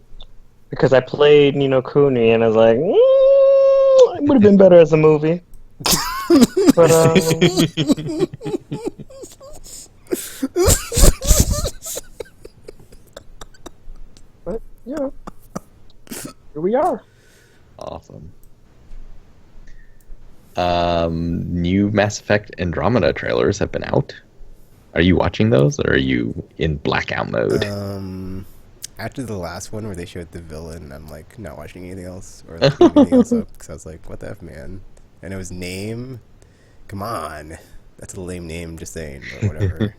because I played Ni no Kuni and I was like, it would have been better as a movie. But yeah, here we are. Awesome. New Mass Effect Andromeda trailers have been out. Are you watching those, or are you in blackout mode? after the last one where they showed the villain, I'm like not watching anything else or looking anything else up because I was like, what the F, man? I know his name. Come on, that's a lame name. Just saying, but whatever.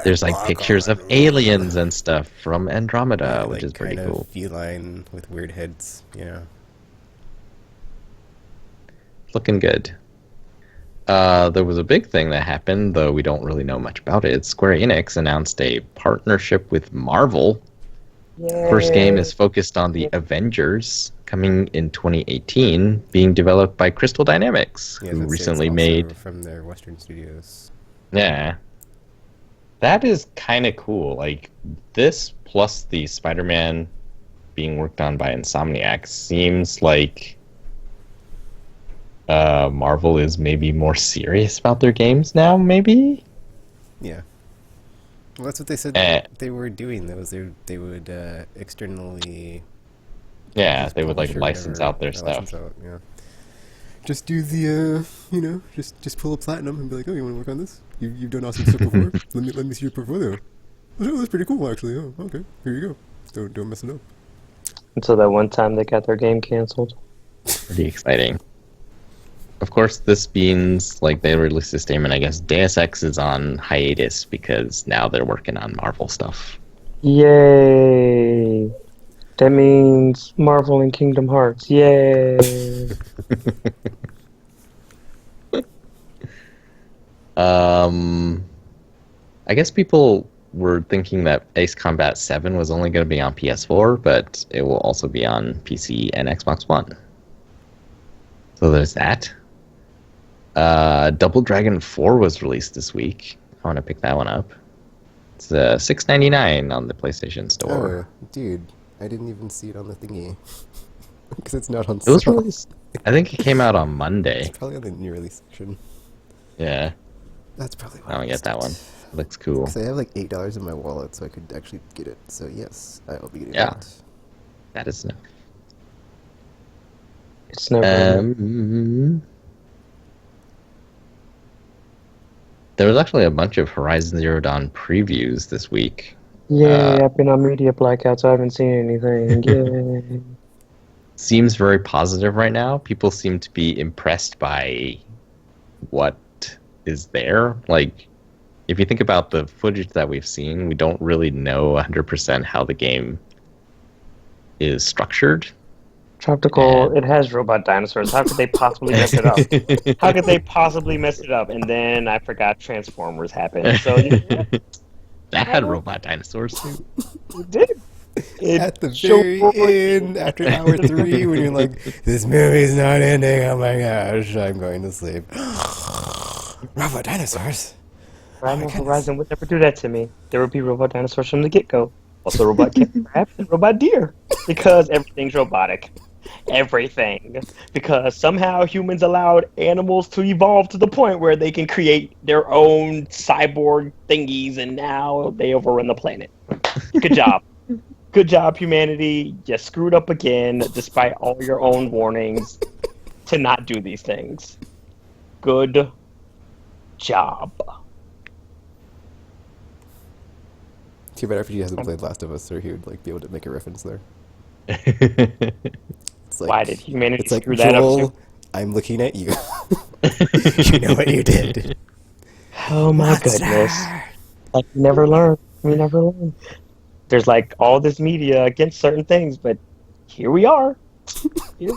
There's like pictures of aliens and stuff from Andromeda, which is pretty kind cool. of feline with weird heads. Yeah. Looking good. There was a big thing that happened, though we don't really know much about it. Square Enix announced a partnership with Marvel. First game Yay. is focused on the Avengers, coming in 2018, being developed by Crystal Dynamics, Yeah, who that's it's recently also made... from their Western studios. Yeah. That is kind of cool. Like, this plus the Spider-Man being worked on by Insomniac seems like Marvel is maybe more serious about their games now, maybe? Yeah. Well, that's what they said Uh, they were doing. That was they would externally yeah, just they would like publish or license whatever, out their or stuff. license out, yeah. Just do the just pull a platinum and be like, oh, you want to work on this? You've done awesome stuff before. Let me see your portfolio. Oh, that's pretty cool, actually. Oh, okay. Here you go. Don't mess it up. Until that one time they got their game canceled. Pretty exciting. Of course, this means, like, they released a statement, I guess Deus Ex is on hiatus because now they're working on Marvel stuff. Yay! That means Marvel and Kingdom Hearts. Yay! I guess people were thinking that Ace Combat 7 was only going to be on PS4, but it will also be on PC and Xbox One. So there's that. Double Dragon 4 was released this week. I want to pick that one up. It's $6.99 on the PlayStation Store. Oh, dude, I didn't even see it on the thingy because it's not on It was sale. released. I think it came out on Monday. It's probably on the new release section. Yeah, That's probably why I don't get missed that it. one. It looks cool. Because I have like $8 in my wallet, so I could actually get it. So yes, I will be getting Yeah. it. That is enough. It's never. There was actually a bunch of Horizon Zero Dawn previews this week. Yay! I've been on media blackout, so I haven't seen anything. Yay! Seems very positive right now. People seem to be impressed by what is there. Like, if you think about the footage that we've seen, we don't really know 100% how the game is structured. Tropical, it has robot dinosaurs. How could they possibly mess it up? How could they possibly mess it up? And then I forgot Transformers happened. So That had robot dinosaurs too. it did. It At the showed very end, after hour 3, when you're like, this movie's not ending, oh my gosh, I'm going to sleep. Robot dinosaurs? Primal Horizon would never do that to me. There would be robot dinosaurs from the get-go. Also robot crab and robot deer. Because everything's robotic. Everything. Because somehow humans allowed animals to evolve to the point where they can create their own cyborg thingies, and now they overrun the planet. Good job. Good job, humanity. You screwed up again, despite all your own warnings to not do these things. Good job. Too bad RPG hasn't played Last of Us, or he would like be able to make a reference there. It's like, Why did humanity it's like, screw that Joel, up too? I'm looking at you. You know what you did. Oh my goodness. Like, we never learn. We never learn. There's like all this media against certain things, but here we are. Here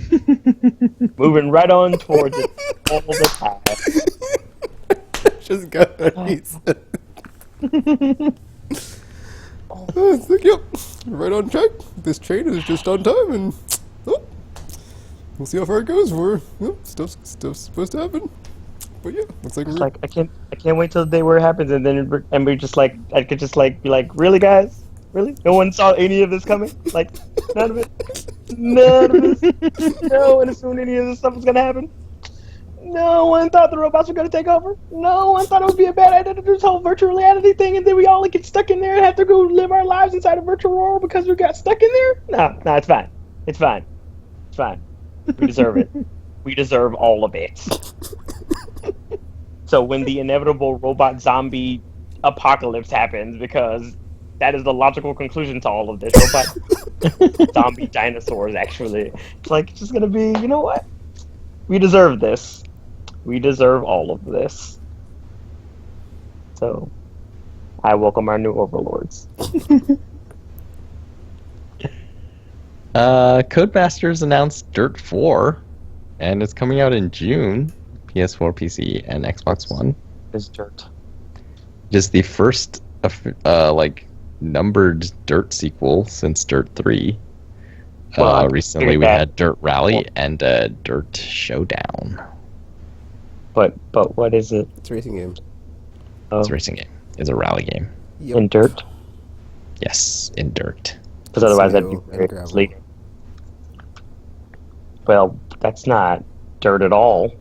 we are. Moving right on towards it all the time. Just got what he said. It's like, yep, right on track. This train is just on time, and oh, we'll see how far it goes. Stuff's supposed to happen. But yeah, looks like It's we're like I can't wait till the day where it happens, and then we're just like, I could just like be like, really guys, really? No one saw any of this coming? Like, none of it. None of this. No one assumed any of this stuff was gonna happen. No one thought the robots were gonna take over. No one thought it would be a bad idea to do this whole virtual reality thing, and then we all get stuck in there and have to go live our lives inside a virtual world because we got stuck in there. No, it's fine. It's fine. It's fine. We deserve it. We deserve all of it. So when the inevitable robot zombie apocalypse happens, because that is the logical conclusion to all of this, robot zombie dinosaurs, actually, it's like, it's just gonna be, you know what? We deserve this. We deserve all of this. So, I welcome our new overlords. Codemasters announced Dirt 4, and it's coming out in June. PS4, PC, and Xbox One. It's dirt. It is the first like numbered Dirt sequel since Dirt 3. Well, I Recently figured we that. had Dirt Rally and Dirt Showdown. But what is it? It's a racing game. Oh, It's a racing game. It's a rally game. Yep. in dirt? Yes, in Dirt. Because otherwise that'd be Snow very and gravel. misleading. Well, that's not dirt at all.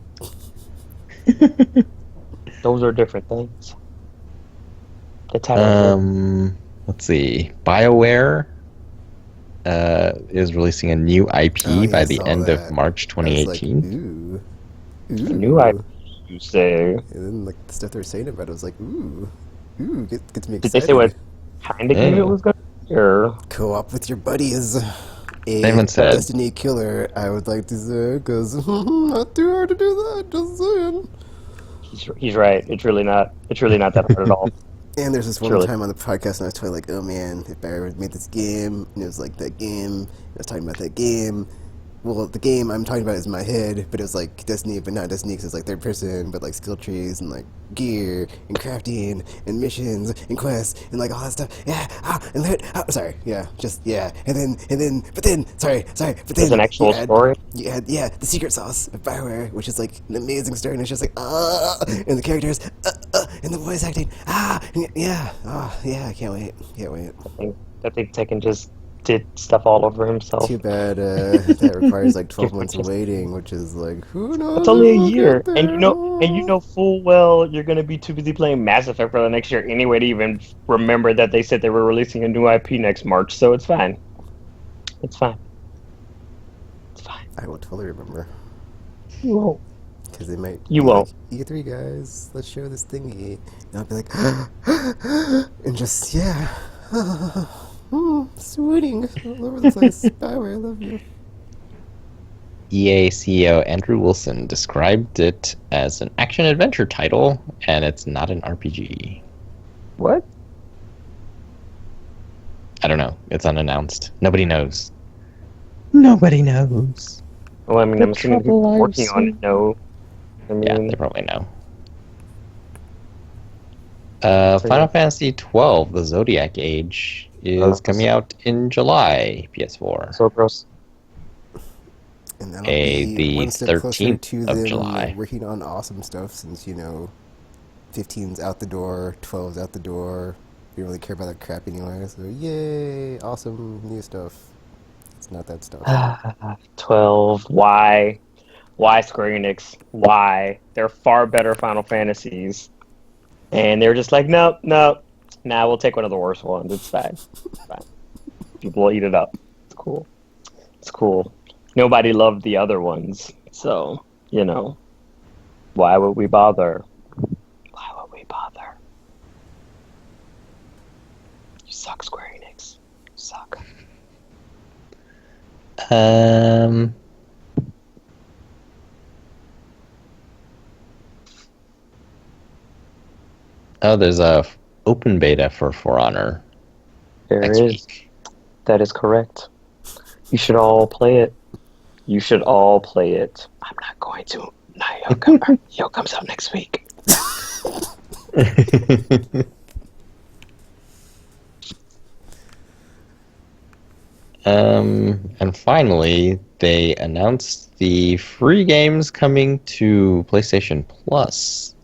Those are different things. The title. Let's see. BioWare is releasing a new IP Oh, yeah, by I the saw end that. of March I was like, 2018. ooh. New IP, you say. And then like the stuff they were saying about it was like, ooh, gets me excited. Did they say what kind of game Yeah. it was going to be? Or Co-op with your buddies. A haven't said. Destiny killer, I would like to say, because not too hard to do that. Just saying. he's right. It's really not that hard at all. And there's this one Truly. time on the podcast, and I was totally like, oh man, if I ever made this game, and it was like that game, I was talking about that game. Well, the game I'm talking about is in my head, but it was like Destiny, but not Destiny, because it's like third person, but like skill trees and like gear and crafting and missions and quests and like all that stuff. Yeah, and then, sorry, yeah, just yeah, but then, sorry, but then There's an actual story. Yeah, the secret sauce of Bioware, which is like an amazing story, and it's just like and the characters, and the voice acting, and yeah, I can't wait. I think Tekken just did stuff all over himself. Too bad that requires like 12 months of waiting, which is like, who knows? It's only a if we'll year, get and you know full well you're gonna be too busy playing Mass Effect for the next year anyway to even remember that they said they were releasing a new IP next March. So it's fine. It's fine. I will totally remember. You won't. Because they might. You be won't. Like, E3 guys, let's show this thingy. And I'll be like, and just, yeah. Swooning all over the place. Bioware, I love you. EA CEO Andrew Wilson described it as an action-adventure title, and it's not an RPG. What? I don't know. It's unannounced. Nobody knows. Nobody knows. Well, I mean, I'm assuming people trouble working I've on it know. I Yeah, mean, they probably know. Final Fantasy XII, the Zodiac Age, is coming out in July, PS4. so gross. And that'll The be one step closer 13th to of them July. working on awesome stuff since, 15's out the door, 12's out the door. We don't really care about that crap anyway, so yay, awesome new stuff. It's not that stuff. 12. Why? Why Square Enix? Why? They're far better Final Fantasies. And they're just like, nope. Nah, we'll take one of the worst ones. It's fine. It's fine. People will eat it up. It's cool. Nobody loved the other ones. So, why would we bother? You suck, Square Enix. You suck. Oh, there's a open beta for For Honor There next is. week. That is correct. You should all play it. I'm not going to. Yo comes out next week. And finally, they announced the free games coming to PlayStation Plus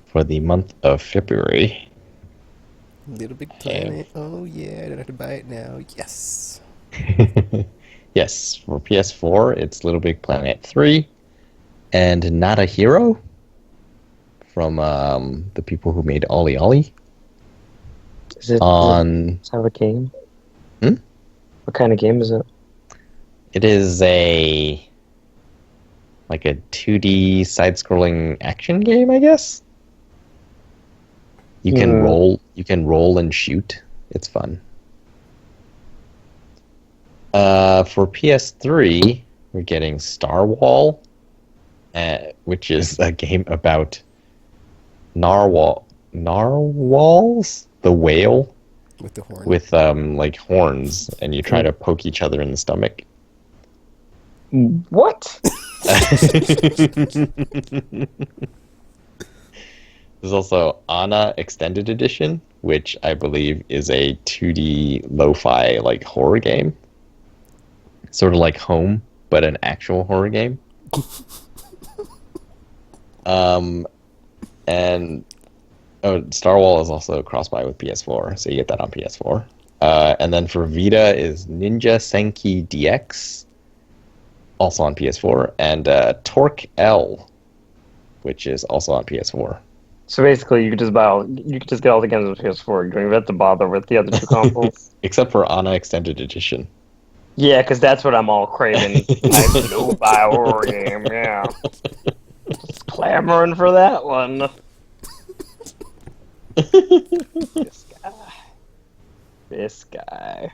for the month of February. Little Big Planet. Oh yeah, I don't have to buy it now. Yes. Yes, for PS4, it's Little Big Planet 3 and Not a Hero from the people who made Ollie Ollie. Is it On is that a game? Hmm? What kind of game is it? it is a 2D side-scrolling action game, I guess. You can roll and shoot. It's fun. For PS3, we're getting Star Wall, which is a game about narwhals, the whale, With the horn. with horns, and you try to poke each other in the stomach. What? There's also Anna Extended Edition, which I believe is a 2D lo-fi like horror game. Sort of like Home, but an actual horror game. And Starwall is also cross-buy with PS4, so you get that on PS4. And then for Vita is Ninja Senki DX, also on PS4, and Torque L, which is also on PS4. So basically, you could just get all the games on PS4. You don't even have to bother with the other two consoles. Except for Anna Extended Edition. Yeah, because that's what I'm all craving. I know buy a horror game, yeah. Just clamoring for that one. This guy. This guy.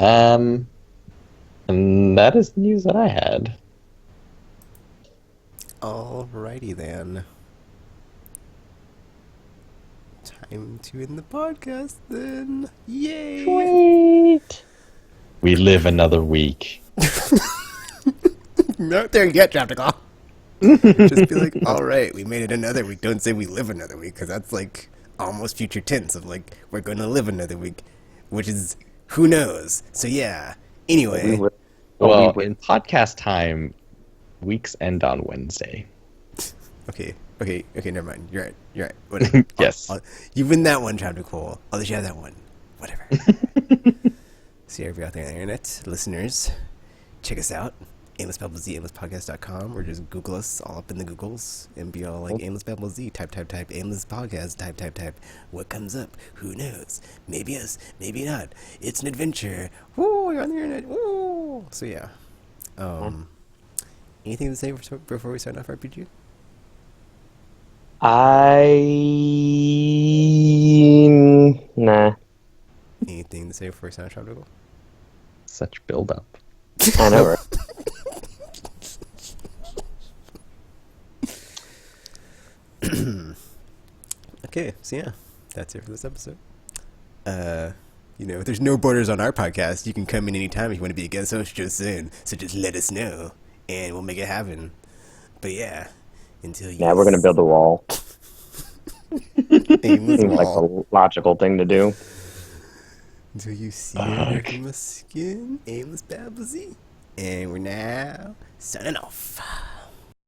And that is the news that I had. Alrighty then. Time to end the podcast then. Yay! Sweet. We live another week. Not there yet, Chapter. Just be like, alright, we made it another week. Don't say we live another week, because that's like almost future tense of like, we're going to live another week. Which is, who knows? So yeah. Anyway. Well, in podcast time, weeks end on Wednesday. Okay, never mind. You're right. Whatever. Yes. You win that one, Chapter Cole. I'll let you have that one. Whatever. See everybody out there on the internet, listeners, check us out. Aimless Babble Z, aimlesspodcast.com, or just Google us all up in the Googles and be all like Aimless Babble Z, type, Aimless Podcast, type. What comes up? Who knows? Maybe us, maybe not. It's an adventure. Woo, you're on the internet. Woo. So yeah. Anything to say before we sign off, RPG? Nah. Anything to say before we sign off, Tropical? Such build up. I know, right? Okay, so yeah, that's it for this episode. There's no borders on our podcast. You can come in anytime if you want to be a guest host just soon. So just let us know, and we'll make it happen. But yeah, until you... Yeah, we're gonna build a wall. Aimless Seems like wall. the logical thing to do. Until you see it in my skin, Aimless Babble Z. And we're now signing off.